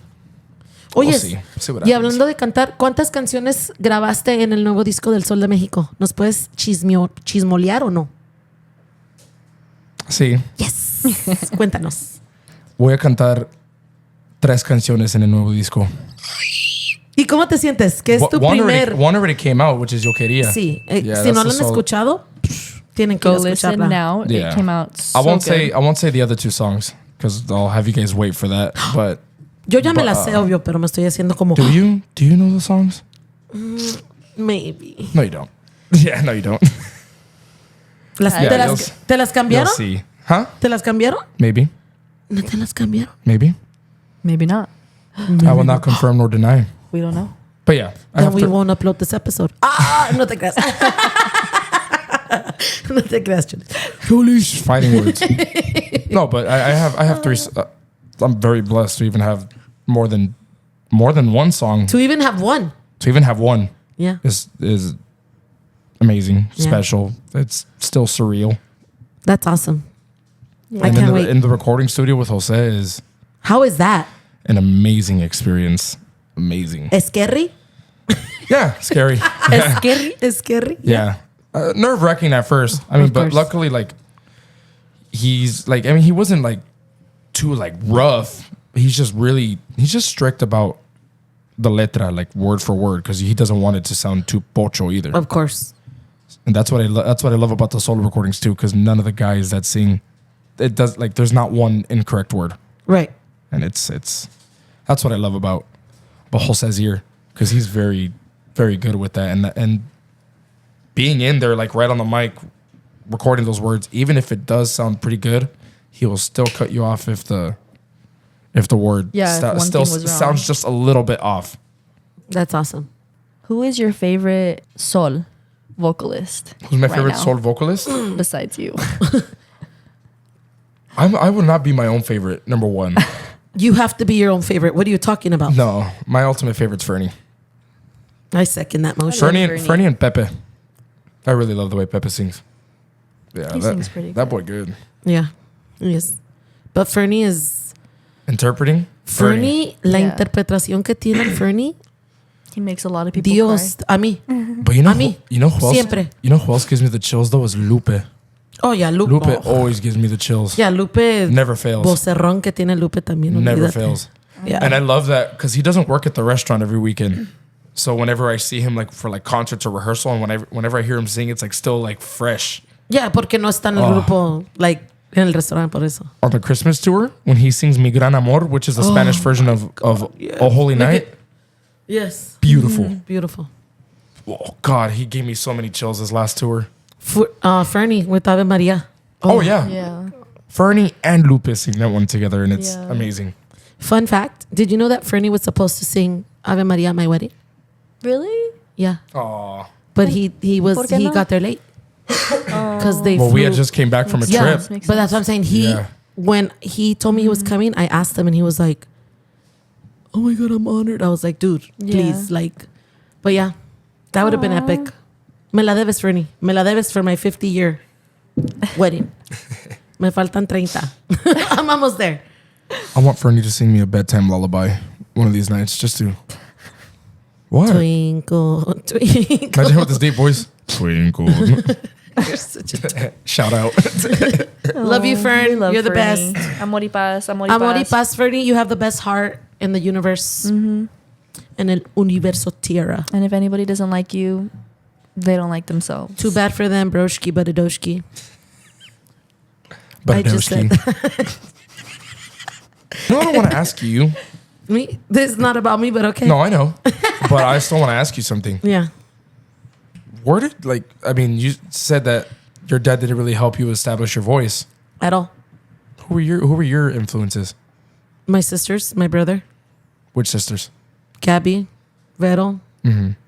[SPEAKER 1] Oye,
[SPEAKER 3] We'll see. See what
[SPEAKER 1] y
[SPEAKER 3] happens.
[SPEAKER 1] hablando de cantar, ¿cuántas canciones grabaste en el nuevo disco del Sol de México? ¿Nos puedes chismolear o no?
[SPEAKER 3] Sí.
[SPEAKER 1] Yes. Cuéntanos.
[SPEAKER 3] Voy a cantar 3 canciones en el nuevo disco.
[SPEAKER 1] ¿Y cómo te sientes? ¿Qué es tu
[SPEAKER 3] One
[SPEAKER 1] primer?
[SPEAKER 3] already came out, which is Yo Quería.
[SPEAKER 1] Sí.
[SPEAKER 3] Yeah,
[SPEAKER 1] si no
[SPEAKER 3] that's
[SPEAKER 1] lo
[SPEAKER 3] the
[SPEAKER 1] han
[SPEAKER 3] solo-
[SPEAKER 1] escuchado, tienen que ir
[SPEAKER 2] Go
[SPEAKER 1] a
[SPEAKER 2] listen
[SPEAKER 1] escucharla.
[SPEAKER 2] now.
[SPEAKER 3] Yeah.
[SPEAKER 2] It came out so
[SPEAKER 3] I won't
[SPEAKER 2] good.
[SPEAKER 3] say the other 2 songs because I'll have you guys wait for that. But
[SPEAKER 1] Yo ya me
[SPEAKER 3] But,
[SPEAKER 1] la sé, obvio, pero me estoy haciendo como...
[SPEAKER 3] do you know the songs?
[SPEAKER 1] Maybe.
[SPEAKER 3] No, you don't. Yeah, no, you don't.
[SPEAKER 1] ¿Te las
[SPEAKER 3] You'll
[SPEAKER 1] cambiaron?
[SPEAKER 3] see. Huh?
[SPEAKER 1] ¿Te las cambiaron?
[SPEAKER 3] Maybe.
[SPEAKER 1] ¿No te las cambiaron?
[SPEAKER 3] Maybe.
[SPEAKER 2] Maybe not.
[SPEAKER 3] I will not confirm nor deny.
[SPEAKER 2] We don't know.
[SPEAKER 3] But yeah, I
[SPEAKER 1] Then
[SPEAKER 3] have
[SPEAKER 1] we
[SPEAKER 3] to,
[SPEAKER 1] won't upload this episode. Ah, no te creas. No te creas, Chulis.
[SPEAKER 3] fighting words. No, but I have 3. I'm very blessed to even have more than one song.
[SPEAKER 1] To even have one.
[SPEAKER 3] To even have one
[SPEAKER 1] Yeah.
[SPEAKER 3] is amazing,
[SPEAKER 1] Yeah.
[SPEAKER 3] special. It's still surreal.
[SPEAKER 1] That's awesome. I
[SPEAKER 3] And
[SPEAKER 1] can't wait.
[SPEAKER 3] in the recording studio with Jose is
[SPEAKER 1] How is that?
[SPEAKER 3] an amazing experience. Amazing.
[SPEAKER 1] ¿Scary?
[SPEAKER 3] Yeah, scary.
[SPEAKER 2] Scary.
[SPEAKER 1] ¿Scary?
[SPEAKER 3] Yeah. Nerve wracking at first. I mean,
[SPEAKER 1] Of
[SPEAKER 3] but
[SPEAKER 1] course.
[SPEAKER 3] luckily, like, he's like, I mean, he wasn't like too like rough. He's just strict about the letra, like word for word, because he doesn't want it to sound too pocho either.
[SPEAKER 1] Of course.
[SPEAKER 3] And that's what I love about the solo recordings too, because none of the guys that sing, it does like there's not one incorrect word,
[SPEAKER 1] Right.
[SPEAKER 3] and it's that's what I love about Jose's ear, because he's very, very good with that, and being in there like right on the mic, recording those words, even if it does sound pretty good, he will still cut you off if the word
[SPEAKER 2] Yeah, if one
[SPEAKER 3] still
[SPEAKER 2] thing was wrong.
[SPEAKER 3] sounds just a little bit off.
[SPEAKER 1] That's awesome.
[SPEAKER 2] Who is your favorite sol vocalist?
[SPEAKER 3] Who's my
[SPEAKER 2] right
[SPEAKER 3] favorite
[SPEAKER 2] now,
[SPEAKER 3] soul vocalist?
[SPEAKER 2] besides you?
[SPEAKER 3] I would not be my own favorite, number one.
[SPEAKER 1] You have to be your own favorite. What are you talking about?
[SPEAKER 3] No, my ultimate favorite's Fernie.
[SPEAKER 1] I second that motion.
[SPEAKER 2] Fernie.
[SPEAKER 3] Fernie and Pepe. I really love the way Pepe sings. Yeah,
[SPEAKER 2] He sings pretty
[SPEAKER 3] that
[SPEAKER 2] good.
[SPEAKER 3] boy good.
[SPEAKER 1] Yeah. Yes. But Fernie is
[SPEAKER 3] Interpreting?
[SPEAKER 1] Fernie, la
[SPEAKER 2] Yeah.
[SPEAKER 1] interpretación que tiene el Fernie,
[SPEAKER 2] He makes a lot of people
[SPEAKER 1] Dios,
[SPEAKER 2] cry.
[SPEAKER 1] a mí.
[SPEAKER 3] But you know,
[SPEAKER 1] A mí.
[SPEAKER 3] you know who else?
[SPEAKER 1] Siempre.
[SPEAKER 3] You know who else gives me the chills though? Is Lupe.
[SPEAKER 1] Oh, yeah, Lupe.
[SPEAKER 3] Lupe
[SPEAKER 1] Oh.
[SPEAKER 3] always gives me the chills.
[SPEAKER 1] Yeah, Lupe.
[SPEAKER 3] Never fails.
[SPEAKER 1] Vocerrón que tiene Lupe también.
[SPEAKER 3] Never
[SPEAKER 1] olvídate.
[SPEAKER 3] fails.
[SPEAKER 1] Yeah.
[SPEAKER 3] And I love that because he doesn't work at the restaurant every weekend. So whenever I see him like for like concerts or rehearsal, and whenever I hear him sing, it's like still like fresh.
[SPEAKER 1] Yeah, porque no está en el
[SPEAKER 3] Oh.
[SPEAKER 1] grupo, like, en el restaurante por eso.
[SPEAKER 3] On the Christmas tour, when he sings Mi Gran Amor, which is the Spanish version of
[SPEAKER 1] yes.
[SPEAKER 3] Oh Holy
[SPEAKER 1] Look
[SPEAKER 3] Night,
[SPEAKER 1] Yes.
[SPEAKER 3] beautiful.
[SPEAKER 1] Beautiful.
[SPEAKER 3] Oh God, he gave me so many chills this last tour.
[SPEAKER 1] Fernie with Ave Maria.
[SPEAKER 3] Oh, yeah.
[SPEAKER 2] Yeah.
[SPEAKER 3] Fernie and Lupe sing that one together, and it's
[SPEAKER 2] Yeah.
[SPEAKER 3] amazing.
[SPEAKER 1] Fun fact, did you know that Fernie was supposed to sing Ave Maria at my wedding?
[SPEAKER 2] Really?
[SPEAKER 1] Yeah.
[SPEAKER 3] Oh,
[SPEAKER 1] But he
[SPEAKER 2] ¿Por qué no?
[SPEAKER 1] got there late. Because they
[SPEAKER 3] well,
[SPEAKER 1] flew.
[SPEAKER 3] we had just came back from a
[SPEAKER 1] yeah,
[SPEAKER 3] trip.
[SPEAKER 2] Makes
[SPEAKER 1] but that's what I'm saying.
[SPEAKER 3] Yeah.
[SPEAKER 1] When he told me he was coming, I asked him and he was like, oh my God, I'm honored. I was like, dude, please. Like, but yeah, that would have been epic. Me la debes, Fernie. Me la debes for my 50-year wedding. Me faltan 30. I'm almost there.
[SPEAKER 3] I want Fernie to sing me a bedtime lullaby one of these nights, just to. What?
[SPEAKER 1] Twinkle, twinkle.
[SPEAKER 3] Imagine with this deep voice. Twinkle.
[SPEAKER 1] You're such a
[SPEAKER 3] Shout out.
[SPEAKER 1] Love you, Fern.
[SPEAKER 2] We love
[SPEAKER 1] You're the
[SPEAKER 2] Fernie.
[SPEAKER 1] best.
[SPEAKER 2] Amor y paz. Amor y
[SPEAKER 1] Amor y
[SPEAKER 2] paz.
[SPEAKER 1] paz, Fernie. You have the best heart in the universe. En el universo tierra.
[SPEAKER 2] And if anybody doesn't like you, they don't like themselves.
[SPEAKER 1] Too bad for them, broshki, badadoshki.
[SPEAKER 3] But
[SPEAKER 1] I just said
[SPEAKER 3] No, I don't want to ask you.
[SPEAKER 1] me. This is not about me, but okay.
[SPEAKER 3] No, I know. But I still want to ask you something.
[SPEAKER 1] Yeah.
[SPEAKER 3] Where did, like, I mean, you said that your dad didn't really help you establish your voice.
[SPEAKER 1] At all.
[SPEAKER 3] Who were your influences?
[SPEAKER 1] My sisters, my brother,
[SPEAKER 3] Which sisters?
[SPEAKER 1] Gabby, Vero,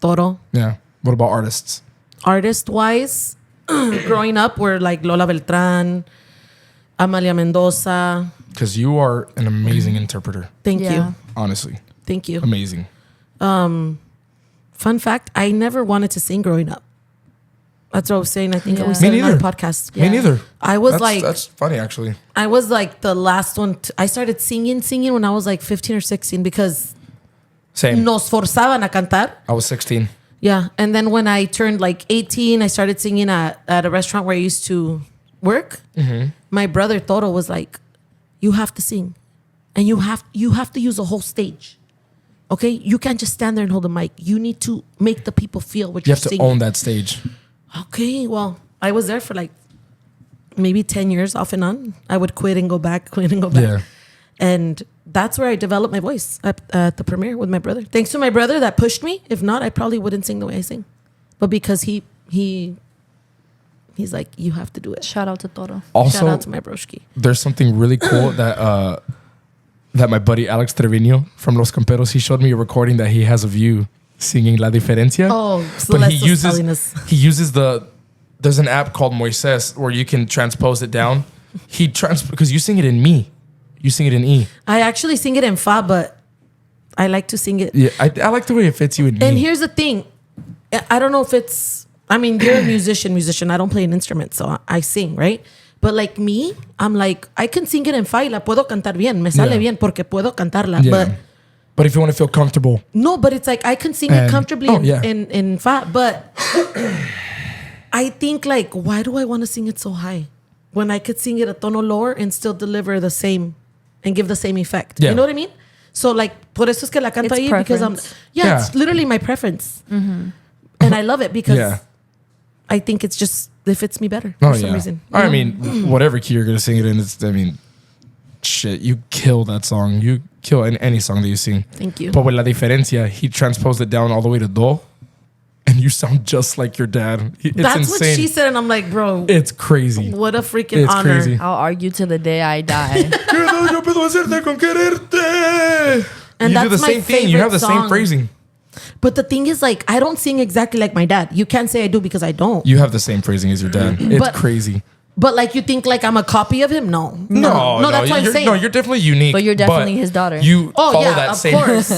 [SPEAKER 1] Toro.
[SPEAKER 3] Yeah. What about artists?
[SPEAKER 1] Artist wise, growing up, we're like Lola Beltran, Amalia Mendoza.
[SPEAKER 3] Because you are an amazing interpreter.
[SPEAKER 1] Thank
[SPEAKER 2] Yeah.
[SPEAKER 1] you.
[SPEAKER 3] Honestly.
[SPEAKER 1] Thank you.
[SPEAKER 3] Amazing.
[SPEAKER 1] Fun fact, I never wanted to sing growing up. That's what I was saying. I think
[SPEAKER 2] Yeah.
[SPEAKER 1] we said
[SPEAKER 3] Me
[SPEAKER 1] in our
[SPEAKER 3] neither.
[SPEAKER 1] podcast.
[SPEAKER 3] Me neither.
[SPEAKER 1] I was like,
[SPEAKER 3] That's funny, actually.
[SPEAKER 1] I was like the last one. I started singing when I was like 15 or 16 because
[SPEAKER 3] Same.
[SPEAKER 1] nos forzaban a cantar.
[SPEAKER 3] I was 16.
[SPEAKER 1] Yeah. And then when I turned like 18, I started singing at a restaurant where I used to work. My brother Toro was like, you have to sing and you have to use a whole stage. Okay? You can't just stand there and hold the mic. You need to make the people feel what
[SPEAKER 3] You
[SPEAKER 1] you're
[SPEAKER 3] have to
[SPEAKER 1] singing.
[SPEAKER 3] own that stage.
[SPEAKER 1] Okay, well, I was there for like maybe 10 years off and on. I would quit and go back, quit and go back.
[SPEAKER 3] Yeah.
[SPEAKER 1] And that's where I developed my voice at the premiere with my brother. Thanks to my brother that pushed me. If not, I probably wouldn't sing the way I sing. But because he's like, you have to do it.
[SPEAKER 2] Shout out to Toro.
[SPEAKER 3] Also,
[SPEAKER 1] Shout out to my broski.
[SPEAKER 3] there's something really cool that that my buddy Alex Trevino from Los Camperos, he showed me a recording that he has of you singing La Diferencia.
[SPEAKER 1] Oh,
[SPEAKER 3] but
[SPEAKER 1] Celeste was telling us.
[SPEAKER 3] he uses there's an app called Moises where you can transpose it down. Because you sing it in mi. You sing it in E.
[SPEAKER 1] I actually sing it in fa, but I like to sing it.
[SPEAKER 3] Yeah, I like the way it fits you in
[SPEAKER 1] And
[SPEAKER 3] me.
[SPEAKER 1] here's the thing. I don't know if it's, I mean, you're a musician. I don't play an instrument, so I sing, right? But like me, I'm like, I can sing it en fa y la puedo cantar bien. Me sale
[SPEAKER 3] Yeah.
[SPEAKER 1] bien porque puedo cantarla.
[SPEAKER 3] Yeah. But if you want to feel comfortable.
[SPEAKER 1] No, but it's like I can sing it
[SPEAKER 3] And-
[SPEAKER 1] comfortably
[SPEAKER 3] oh, yeah.
[SPEAKER 1] in fa. But I think like, why do I want to sing it so high? When I could sing it a tono lower and still deliver the same and give the same effect.
[SPEAKER 3] Yeah.
[SPEAKER 1] You know what I mean? So like, por eso es que la canto
[SPEAKER 2] It's
[SPEAKER 1] ahí because I'm,
[SPEAKER 2] preference.
[SPEAKER 1] yeah, it's literally my preference. And I love it because
[SPEAKER 3] Yeah.
[SPEAKER 1] I think it fits me better
[SPEAKER 3] Oh,
[SPEAKER 1] for some
[SPEAKER 3] yeah.
[SPEAKER 1] reason.
[SPEAKER 3] I mean, whatever key you're going to sing it in, shit, you kill that song. You kill any song that you sing.
[SPEAKER 1] Thank you.
[SPEAKER 3] But with La Diferencia, he transposed it down all the way to Do. And you sound just like your dad. It's
[SPEAKER 1] That's
[SPEAKER 3] insane.
[SPEAKER 1] what she said. And I'm like, bro,
[SPEAKER 3] It's crazy.
[SPEAKER 1] what a freaking
[SPEAKER 3] It's
[SPEAKER 1] honor.
[SPEAKER 3] crazy.
[SPEAKER 2] I'll argue to the day I die.
[SPEAKER 3] Yo puedo hacerte con quererte.
[SPEAKER 1] And
[SPEAKER 3] You
[SPEAKER 1] that's
[SPEAKER 3] do the
[SPEAKER 1] my
[SPEAKER 3] same thing. You have the
[SPEAKER 1] favorite
[SPEAKER 3] same phrasing.
[SPEAKER 1] But the thing is, like, I don't sing exactly like my dad. You can't say I do because I don't.
[SPEAKER 3] You have the same phrasing as your dad. It's
[SPEAKER 1] But-
[SPEAKER 3] crazy.
[SPEAKER 1] But like you think like I'm a copy of him? No.
[SPEAKER 3] No,
[SPEAKER 1] That's what I'm saying.
[SPEAKER 3] No, you're definitely unique.
[SPEAKER 2] But you're definitely his daughter.
[SPEAKER 3] You follow
[SPEAKER 1] yeah,
[SPEAKER 3] that
[SPEAKER 1] of
[SPEAKER 3] same.
[SPEAKER 1] course.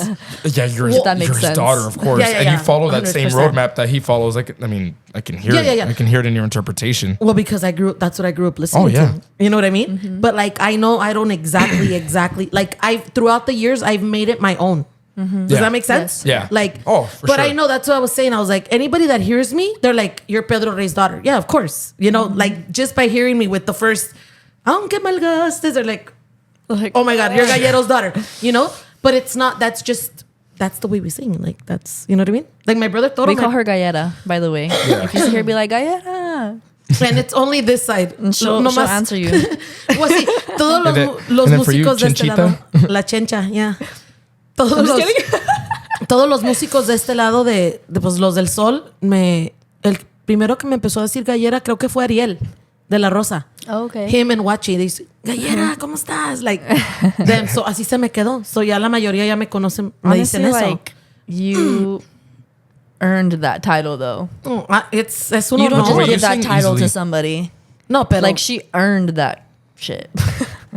[SPEAKER 3] Yeah, you're
[SPEAKER 2] That makes
[SPEAKER 3] his
[SPEAKER 2] sense.
[SPEAKER 3] daughter, of course,
[SPEAKER 1] Yeah,
[SPEAKER 3] and you follow that same
[SPEAKER 1] 100%.
[SPEAKER 3] roadmap that he follows. Like, I mean, I can hear it.
[SPEAKER 1] Yeah.
[SPEAKER 3] I can hear it in your interpretation.
[SPEAKER 1] Well, because that's what I grew up listening
[SPEAKER 3] yeah.
[SPEAKER 1] to. You know what I mean? But like, I know I don't exactly, like throughout the years, I've made it my own. Does
[SPEAKER 3] Yeah.
[SPEAKER 1] that make sense?
[SPEAKER 3] Yes. Yeah.
[SPEAKER 1] Like,
[SPEAKER 3] For
[SPEAKER 1] but
[SPEAKER 3] sure.
[SPEAKER 1] I know that's what I was saying. I was like, anybody that hears me, they're like, you're Pedro Rey's daughter. Yeah, of course. You know, like just by hearing me with the first, aunque malgastes, they're like, oh my God, you're Gallero's daughter. You know? But it's not, that's the way we sing. Like, that's, you know what I mean? Like my brother Toro.
[SPEAKER 2] We call her Galleta, by the way. If you see her, be like, Galleta.
[SPEAKER 1] And it's only this side.
[SPEAKER 2] And she'll answer you.
[SPEAKER 1] Well, sí, todos
[SPEAKER 3] And then-
[SPEAKER 1] los
[SPEAKER 3] and then for you,
[SPEAKER 1] músicos de este
[SPEAKER 3] Chenchita?
[SPEAKER 1] lado. La chencha, yeah. Todos los músicos de este lado de pues, los del sol, el primero que me empezó a decir gallera creo que fue Ariel de La Rosa.
[SPEAKER 2] Oh, okay.
[SPEAKER 1] Him and Wachi. Dice, gallera, ¿cómo estás? Like, then, so, así se me quedó. So ya la mayoría ya me conocen, me
[SPEAKER 2] Honestly,
[SPEAKER 1] dicen eso.
[SPEAKER 2] like, you earned that title, though.
[SPEAKER 1] Es un
[SPEAKER 2] You don't
[SPEAKER 1] honor.
[SPEAKER 2] just
[SPEAKER 3] Wait, you
[SPEAKER 2] give that
[SPEAKER 3] sing
[SPEAKER 2] title
[SPEAKER 3] easily.
[SPEAKER 2] to somebody.
[SPEAKER 1] No, pero
[SPEAKER 2] Like, she earned that shit.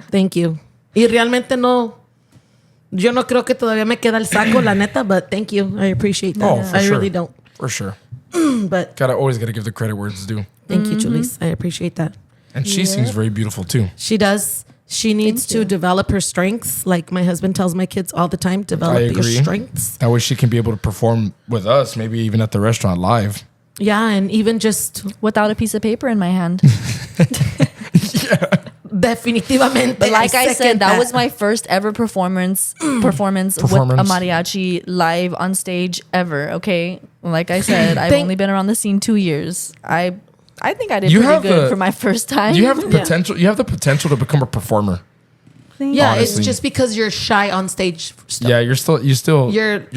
[SPEAKER 1] thank you. Y realmente no. Yo no creo que todavía me queda el saco, la neta, but thank you. I appreciate that.
[SPEAKER 3] Oh, for
[SPEAKER 1] I
[SPEAKER 3] sure.
[SPEAKER 1] really don't.
[SPEAKER 3] For sure.
[SPEAKER 1] But
[SPEAKER 3] Always gotta give the credit where it's due.
[SPEAKER 1] thank you, Julies. I appreciate that.
[SPEAKER 3] And she sings very beautiful too.
[SPEAKER 1] She does. She needs to develop her strengths. Like my husband tells my kids all the time,
[SPEAKER 3] I
[SPEAKER 1] develop your
[SPEAKER 3] agree.
[SPEAKER 1] strengths.
[SPEAKER 3] That way she can be able to perform with us, maybe even at the restaurant live.
[SPEAKER 1] Yeah, and even just
[SPEAKER 2] Without a piece of paper in my hand.
[SPEAKER 1] definitivamente.
[SPEAKER 2] But like I
[SPEAKER 1] second
[SPEAKER 2] said, that was my first ever performance with a mariachi live on stage ever. Okay, like I said, I've only been around the scene 2 years. I think I did pretty good for my first time.
[SPEAKER 3] You have the potential. You have the potential to become a performer.
[SPEAKER 1] Yeah,
[SPEAKER 3] honestly.
[SPEAKER 1] it's just because you're shy on stage. Still.
[SPEAKER 3] Yeah, you're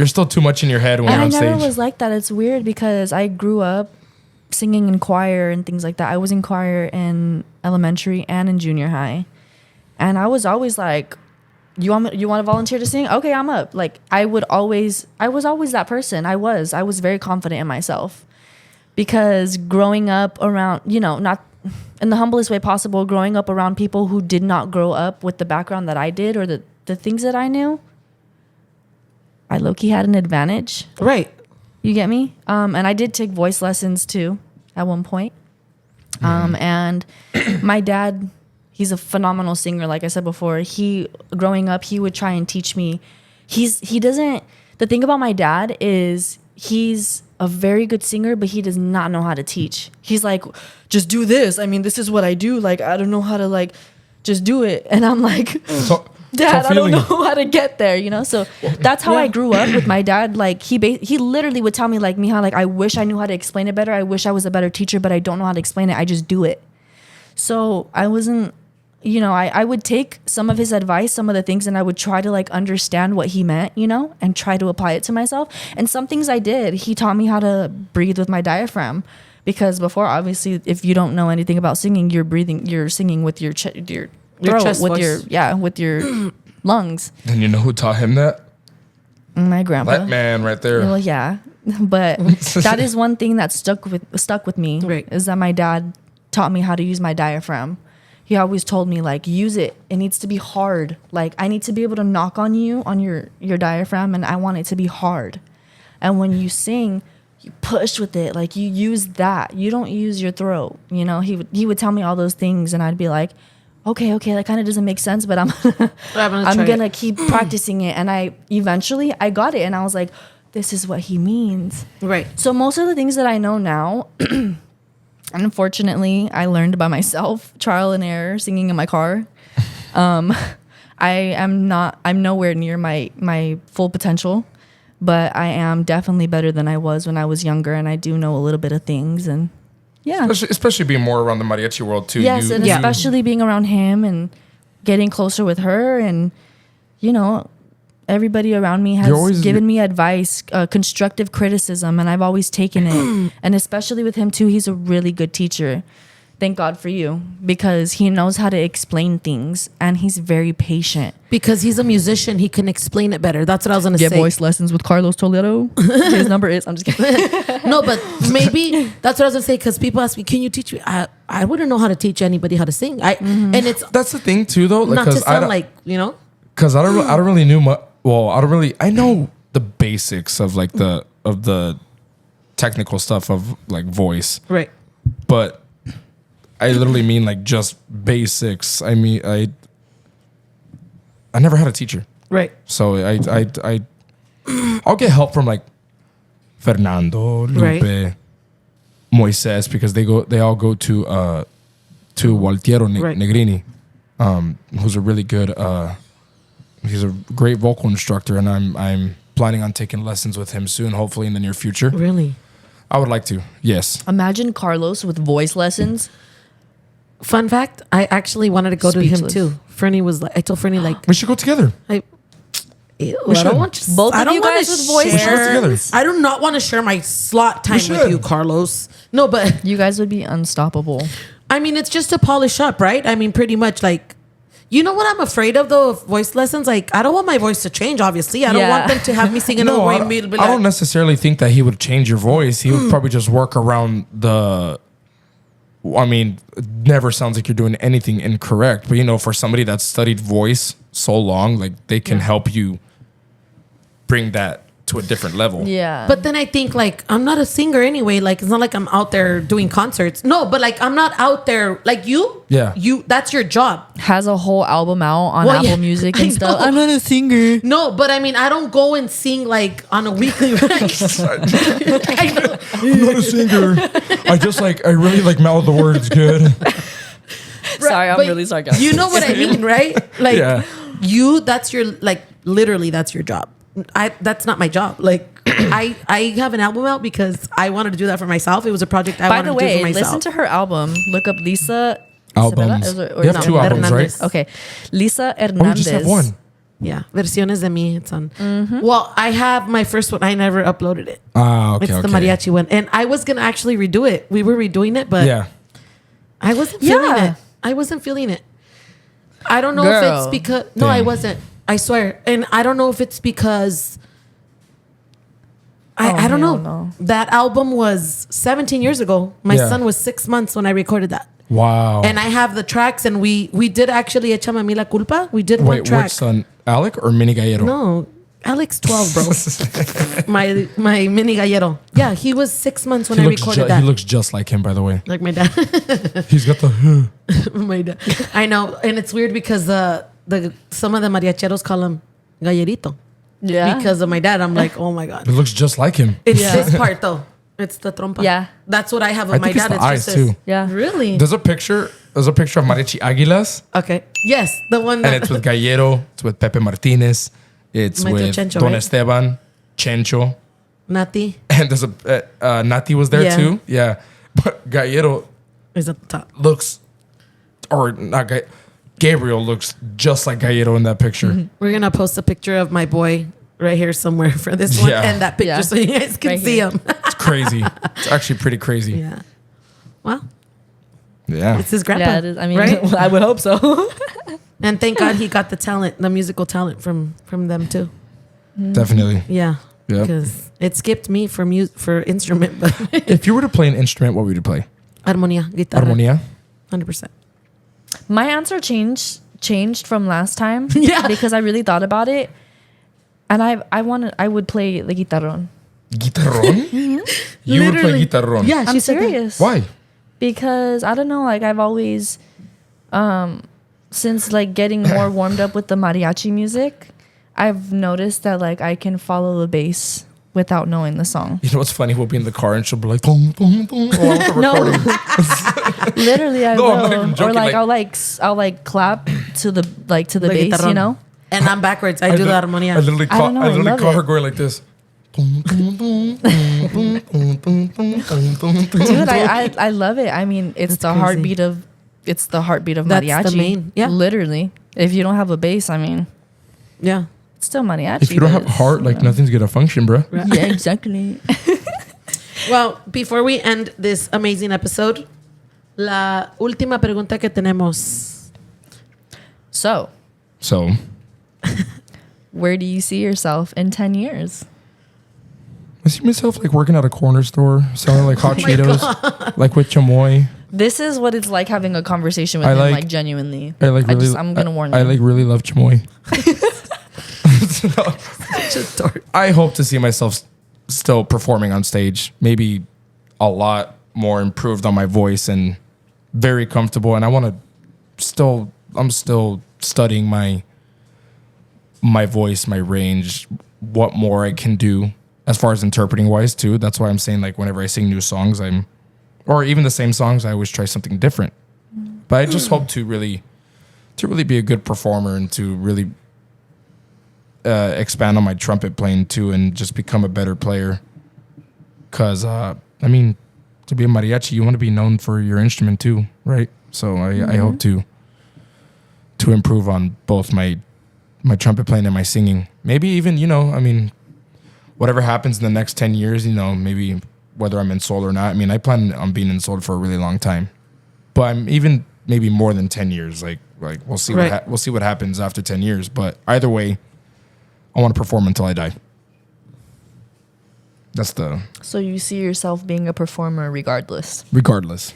[SPEAKER 3] still too much in your head when
[SPEAKER 2] And
[SPEAKER 3] you're
[SPEAKER 2] I
[SPEAKER 3] on
[SPEAKER 2] never
[SPEAKER 3] stage.
[SPEAKER 2] was like that. It's weird because I grew up singing in choir and things like that. I was in choir in elementary and in junior high. And I was always like, you want to volunteer to sing? Okay, I'm up. Like I was always that person. I was very confident in myself. Because growing up around, not in the humblest way possible, growing up around people who did not grow up with the background that I did or the things that I knew, I low-key had an advantage.
[SPEAKER 1] Right.
[SPEAKER 2] You get me? And I did take voice lessons too at one point. And my dad, he's a phenomenal singer. Like I said before, growing up, he would try and teach me. The thing about my dad is he's a very good singer, but he does not know how to teach. He's like, just do this. I mean, this is what I do. Like, I don't know how to just do it. And I'm like, Dad, I don't know how to get there, So that's how I grew up with my dad. Like he literally would tell me like, Mija, like I wish I knew how to explain it better. I wish I was a better teacher, but I don't know how to explain it. I just do it. So I wasn't, I would take some of his advice, some of the things, and I would try to understand what he meant, and try to apply it to myself. And some things I did. He taught me how to breathe with my diaphragm. Because before, obviously, if you don't know anything about singing, you're singing with your throat,
[SPEAKER 1] chest
[SPEAKER 2] with
[SPEAKER 1] voice.
[SPEAKER 2] with your lungs.
[SPEAKER 3] And you know who taught him that?
[SPEAKER 2] My grandpa.
[SPEAKER 3] That man right there.
[SPEAKER 2] Well, yeah, but that is one thing that stuck with me.
[SPEAKER 1] Right.
[SPEAKER 2] Is that my dad taught me how to use my diaphragm. He always told me use it. It needs to be hard. I need to be able to knock on you on your diaphragm, and I want it to be hard. And when you sing, you push with it. You use that. You don't use your throat. He would tell me all those things, and I'd be like, okay, that kind of doesn't make sense, but I'm gonna keep practicing it. And I eventually got it, and I was like, this is what he means.
[SPEAKER 1] Right.
[SPEAKER 2] So most of the things that I know now, unfortunately, I learned by myself, trial and error, singing in my car. I'm nowhere near my full potential, but I am definitely better than I was when I was younger, and I do know a little bit of things, and yeah.
[SPEAKER 3] Especially being more around the mariachi world too.
[SPEAKER 2] Yes, especially being around him and getting closer with her, and everybody around me has given me advice, constructive criticism, and I've always taken it. And especially with him too, he's a really good teacher. thank God for you, because he knows how to explain things and he's very patient.
[SPEAKER 1] Because he's a musician, he can explain it better. That's what I was gonna say.
[SPEAKER 2] Get voice lessons with Carlos Toledo. His number is. I'm just kidding.
[SPEAKER 1] No, but maybe that's what I was gonna say. Because people ask me, "Can you teach me?" I wouldn't know how to teach anybody how to sing. And it's
[SPEAKER 3] That's the thing too, though.
[SPEAKER 1] not to sound like, you know.
[SPEAKER 3] Because I don't really I know the basics of like the technical stuff of like voice,
[SPEAKER 1] Right.
[SPEAKER 3] but I literally mean like just basics. I mean, I never had a teacher,
[SPEAKER 1] Right.
[SPEAKER 3] so I'll get help from like Fernando, Lupe,
[SPEAKER 1] Right.
[SPEAKER 3] Moises, because they all go to Waltiero
[SPEAKER 1] Right.
[SPEAKER 3] Negrini, who's a really good he's a great vocal instructor, and I'm planning on taking lessons with him soon, hopefully in the near future.
[SPEAKER 1] Really.
[SPEAKER 3] I would like to. Yes.
[SPEAKER 2] Imagine Carlos with voice lessons.
[SPEAKER 1] Fun fact: I actually wanted to go to him
[SPEAKER 2] Speechless.
[SPEAKER 1] too. Fernie was like, I told Fernie like,
[SPEAKER 3] We should go together.
[SPEAKER 1] I
[SPEAKER 3] should.
[SPEAKER 1] don't want you,
[SPEAKER 2] Both
[SPEAKER 1] I
[SPEAKER 2] of
[SPEAKER 1] don't
[SPEAKER 2] you
[SPEAKER 1] wanna
[SPEAKER 2] guys with voice
[SPEAKER 1] share-
[SPEAKER 3] lessons?
[SPEAKER 1] I do not want to share my slot time with
[SPEAKER 3] should.
[SPEAKER 1] you, Carlos. No, but
[SPEAKER 2] You guys would be unstoppable.
[SPEAKER 1] I mean, it's just to polish up, right? I mean, pretty much like, you know what I'm afraid of though, of voice lessons? Like, I don't want my voice to change, obviously. I don't
[SPEAKER 2] Yeah.
[SPEAKER 1] want them to have me singing
[SPEAKER 3] No,
[SPEAKER 1] a way.
[SPEAKER 3] I don't necessarily think that he would change your voice. He would probably just work around I mean, it never sounds like you're doing anything incorrect. But, you know, for somebody that's studied voice so long, like they can help you bring that to a different level.
[SPEAKER 2] Yeah.
[SPEAKER 1] But then I think like, I'm not a singer anyway. Like, it's not like I'm out there doing concerts. No, but like, I'm not out there like you.
[SPEAKER 3] Yeah.
[SPEAKER 1] That's your job.
[SPEAKER 2] has a whole album out on
[SPEAKER 1] Well,
[SPEAKER 2] Apple
[SPEAKER 1] yeah,
[SPEAKER 2] Music
[SPEAKER 1] I
[SPEAKER 2] and stuff.
[SPEAKER 1] know.
[SPEAKER 2] I'm not a singer.
[SPEAKER 1] No, but I mean, I don't go and sing like on a weekly basis. I know.
[SPEAKER 3] I'm not a singer. I really like mouth the words good.
[SPEAKER 2] Sorry, I'm
[SPEAKER 1] But
[SPEAKER 2] really sarcastic.
[SPEAKER 1] You know what I mean, right? Like
[SPEAKER 3] Yeah.
[SPEAKER 1] that's your, like, literally that's your job. That's not my job. Like I have an album out because I wanted to do that for myself. It was a project I
[SPEAKER 2] By
[SPEAKER 1] wanted
[SPEAKER 2] the
[SPEAKER 1] to do
[SPEAKER 2] way,
[SPEAKER 1] for myself.
[SPEAKER 2] listen to her album. Look up Lisa.
[SPEAKER 3] Albums.
[SPEAKER 2] Isabella?
[SPEAKER 3] You have two albums, right?
[SPEAKER 1] Hernandez.
[SPEAKER 2] Okay. Lisa
[SPEAKER 3] Oh, we
[SPEAKER 2] Hernández.
[SPEAKER 3] just have one.
[SPEAKER 1] Yeah, Versiones de mí. It's on. Well, I have my first one. I never uploaded it.
[SPEAKER 3] Ah, okay.
[SPEAKER 1] It's the mariachi one, and I was gonna actually redo it. We were redoing it, but
[SPEAKER 3] Yeah.
[SPEAKER 1] I wasn't feeling
[SPEAKER 2] Yeah.
[SPEAKER 1] it. I wasn't feeling it. I don't know if
[SPEAKER 2] Girl.
[SPEAKER 1] it's because no, I
[SPEAKER 3] Damn.
[SPEAKER 1] wasn't. I swear, and I don't know if it's because I don't
[SPEAKER 2] hell
[SPEAKER 1] know.
[SPEAKER 2] no.
[SPEAKER 1] That album was 17 years ago. My
[SPEAKER 3] Yeah.
[SPEAKER 1] son was 6 months when I recorded that.
[SPEAKER 3] Wow.
[SPEAKER 1] And I have the tracks, and we did actually Échame a mí la culpa. We did one
[SPEAKER 3] Wait,
[SPEAKER 1] track.
[SPEAKER 3] which son? Alec or Mini Gallero?
[SPEAKER 1] No, Alex 12, bro. my mini gallero. Yeah, he was 6 months when I recorded that.
[SPEAKER 3] He looks just like him, by the way.
[SPEAKER 1] Like my dad.
[SPEAKER 3] He's got the.
[SPEAKER 1] My dad. I know, and it's weird because the some of the mariacheros call him gallerito.
[SPEAKER 2] Yeah.
[SPEAKER 1] Because of my dad. I'm like, oh my god.
[SPEAKER 3] It looks just like him.
[SPEAKER 1] It's
[SPEAKER 2] Yeah.
[SPEAKER 1] this part though. It's the trompa.
[SPEAKER 2] Yeah.
[SPEAKER 1] That's what I have of
[SPEAKER 3] I
[SPEAKER 1] my
[SPEAKER 3] think it's
[SPEAKER 1] dad.
[SPEAKER 3] the
[SPEAKER 1] It's
[SPEAKER 3] eyes
[SPEAKER 1] just this.
[SPEAKER 3] too.
[SPEAKER 2] Yeah.
[SPEAKER 1] Really?
[SPEAKER 3] There's a picture of Mariachi Águilas,
[SPEAKER 1] Okay. Yes, the one
[SPEAKER 3] and
[SPEAKER 1] that.
[SPEAKER 3] it's with Gallero. It's with Pepe Martinez. It's
[SPEAKER 1] My tío
[SPEAKER 3] with
[SPEAKER 1] Chencho,
[SPEAKER 3] Don
[SPEAKER 1] right?
[SPEAKER 3] Esteban, Chencho,
[SPEAKER 1] Nati
[SPEAKER 3] and there's a Nati was there
[SPEAKER 1] Yeah.
[SPEAKER 3] too. Yeah, but Gallero
[SPEAKER 1] is at the top.
[SPEAKER 3] looks, or not Gabriel looks just like Gallero in that picture.
[SPEAKER 1] We're gonna post a picture of my boy right here somewhere for this one
[SPEAKER 3] Yeah.
[SPEAKER 1] and that picture
[SPEAKER 2] Yeah.
[SPEAKER 1] so you guys can
[SPEAKER 2] Right
[SPEAKER 1] see
[SPEAKER 2] here.
[SPEAKER 1] him.
[SPEAKER 3] It's crazy. It's actually pretty crazy.
[SPEAKER 1] Yeah. Well,
[SPEAKER 3] Yeah.
[SPEAKER 1] it's his grandpa.
[SPEAKER 2] Yeah, it is. I mean,
[SPEAKER 1] right?
[SPEAKER 2] I would hope so.
[SPEAKER 1] And thank God he got the talent, the musical talent from them too.
[SPEAKER 3] Definitely.
[SPEAKER 1] Yeah.
[SPEAKER 3] Yep.
[SPEAKER 1] Because it skipped me for instrument, but
[SPEAKER 3] If you were to play an instrument, what would you play?
[SPEAKER 1] armonía, guitarra,
[SPEAKER 3] Harmonia?
[SPEAKER 1] 100%.
[SPEAKER 2] My answer changed from last time.
[SPEAKER 1] Yeah.
[SPEAKER 2] Because I really thought about it, and I would play the guitarrón.
[SPEAKER 3] Guitarrón? You would play
[SPEAKER 1] Literally.
[SPEAKER 3] guitarrón?
[SPEAKER 1] Yeah,
[SPEAKER 2] I'm
[SPEAKER 1] she said that.
[SPEAKER 2] serious.
[SPEAKER 3] Why?
[SPEAKER 2] Because I don't know, like I've always, since like getting more warmed up with the mariachi music, I've noticed that like I can follow the bass without knowing the song.
[SPEAKER 3] You know what's funny? We'll be in the car and she'll be like, boom, boom, boom, while we're
[SPEAKER 2] No,
[SPEAKER 3] recording.
[SPEAKER 2] literally I
[SPEAKER 3] No,
[SPEAKER 2] will.
[SPEAKER 3] I'm not even
[SPEAKER 2] Or
[SPEAKER 3] joking,
[SPEAKER 2] like
[SPEAKER 3] like-
[SPEAKER 2] I'll like clap to the bass,
[SPEAKER 1] guitarrón.
[SPEAKER 2] you know.
[SPEAKER 1] And I'm backwards. I do the
[SPEAKER 3] I
[SPEAKER 1] armonía.
[SPEAKER 3] literally
[SPEAKER 2] I don't know, I love
[SPEAKER 3] caught her
[SPEAKER 2] it.
[SPEAKER 3] going like this.
[SPEAKER 2] Dude, I love it. I mean, it's
[SPEAKER 1] That's
[SPEAKER 2] the
[SPEAKER 1] crazy.
[SPEAKER 2] heartbeat of
[SPEAKER 1] That's the
[SPEAKER 2] mariachi.
[SPEAKER 1] main- yeah.
[SPEAKER 2] Literally. If you don't have a bass, I mean,
[SPEAKER 1] Yeah.
[SPEAKER 2] it's still mariachi.
[SPEAKER 3] If you don't
[SPEAKER 2] but
[SPEAKER 3] have heart, like nothing's gonna function, bro.
[SPEAKER 2] yeah, exactly.
[SPEAKER 1] Well, before we end this amazing episode, La última pregunta que tenemos.
[SPEAKER 2] So, where do you see yourself in 10 years?
[SPEAKER 3] I see myself like working at a corner store, selling like hot Cheetos, like with chamoy.
[SPEAKER 2] This is what it's like having a conversation with him, like genuinely. I'm gonna warn you.
[SPEAKER 3] I like really love chamoy. I hope to see myself still performing on stage, maybe a lot more improved on my voice and very comfortable. And I want to I'm still studying my voice, my range, what more I can do as far as interpreting wise too. That's why I'm saying like whenever I sing new songs, or even the same songs, I always try something different. But I just hope to really be a good performer and to really expand on my trumpet playing too and just become a better player. Because, I mean, to be a mariachi, you want to be known for your instrument too, right? So I hope to improve on both my trumpet playing and my singing. Maybe even, I mean, whatever happens in the next 10 years, maybe whether I'm in soul or not. I mean, I plan on being in soul for a really long time. But I'm even maybe more than 10 years. Like we'll see we'll see what happens after 10 years. But either way, I want to perform until I die.
[SPEAKER 2] So you see yourself being a performer regardless?
[SPEAKER 3] Regardless.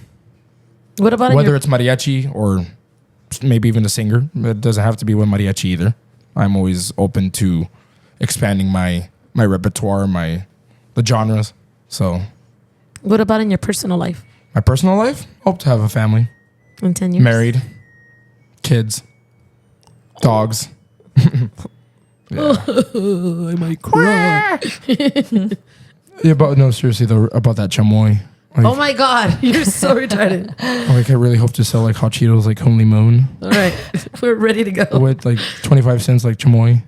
[SPEAKER 1] What about
[SPEAKER 3] whether it's mariachi or maybe even a singer? It doesn't have to be with mariachi either. I'm always open to expanding my repertoire, the genres. So.
[SPEAKER 1] What about in your personal life?
[SPEAKER 3] My personal life? Hope to have a family.
[SPEAKER 1] In 10 years?
[SPEAKER 3] Married. Kids. Dogs. Yeah.
[SPEAKER 1] I might cry.
[SPEAKER 3] Yeah, but no, seriously though, about that chamoy. Like,
[SPEAKER 1] oh my God, you're so retarded.
[SPEAKER 3] Like I really hope to sell like hot Cheetos like con limon.
[SPEAKER 1] All right, we're ready to go.
[SPEAKER 3] With like 25 cents like chamoy.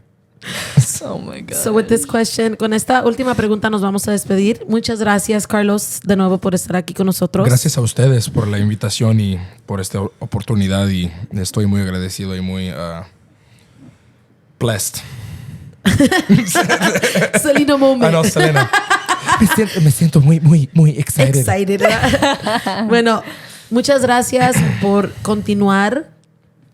[SPEAKER 2] Oh my God.
[SPEAKER 1] So with this question, con esta última pregunta nos vamos a despedir. Muchas gracias, Carlos, de nuevo por estar aquí con nosotros.
[SPEAKER 3] Gracias a ustedes por la invitación y por esta oportunidad y estoy muy agradecido y muy blessed.
[SPEAKER 1] Selena moment.
[SPEAKER 3] Ah, no, Selena. Me siento muy excited.
[SPEAKER 1] Bueno, muchas gracias por continuar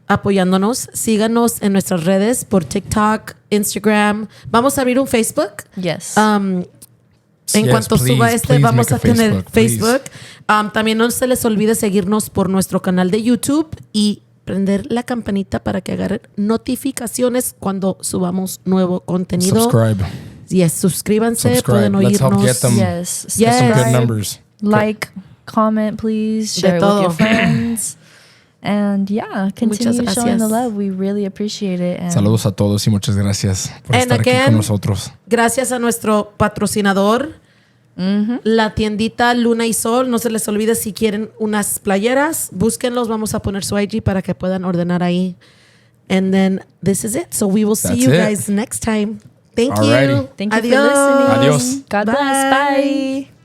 [SPEAKER 1] apoyándonos. Síganos en nuestras redes por TikTok, Instagram. Vamos a abrir un Facebook.
[SPEAKER 2] Yes.
[SPEAKER 1] Cuanto suba vamos a tener Facebook. También no se les olvide seguirnos por nuestro canal de YouTube y prender la campanita para que agarren notificaciones cuando subamos nuevo contenido.
[SPEAKER 3] Subscribe.
[SPEAKER 1] Yes, suscríbanse, pueden oírnos.
[SPEAKER 3] Let's help get them some good numbers.
[SPEAKER 2] Like, comment, please. Share it with your friends. And yeah, continue showing the love. We really appreciate it. And
[SPEAKER 3] saludos a todos y muchas gracias por estar aquí con nosotros.
[SPEAKER 1] Gracias a nuestro patrocinador, la tiendita Luna y Sol. No se les olvide, si quieren unas playeras, búsquenlos. Vamos a poner su IG para que puedan ordenar ahí. And then this is it. So we will see you guys next time. Thank you.
[SPEAKER 2] Thank you for listening.
[SPEAKER 3] Adios.
[SPEAKER 2] God bless. Bye.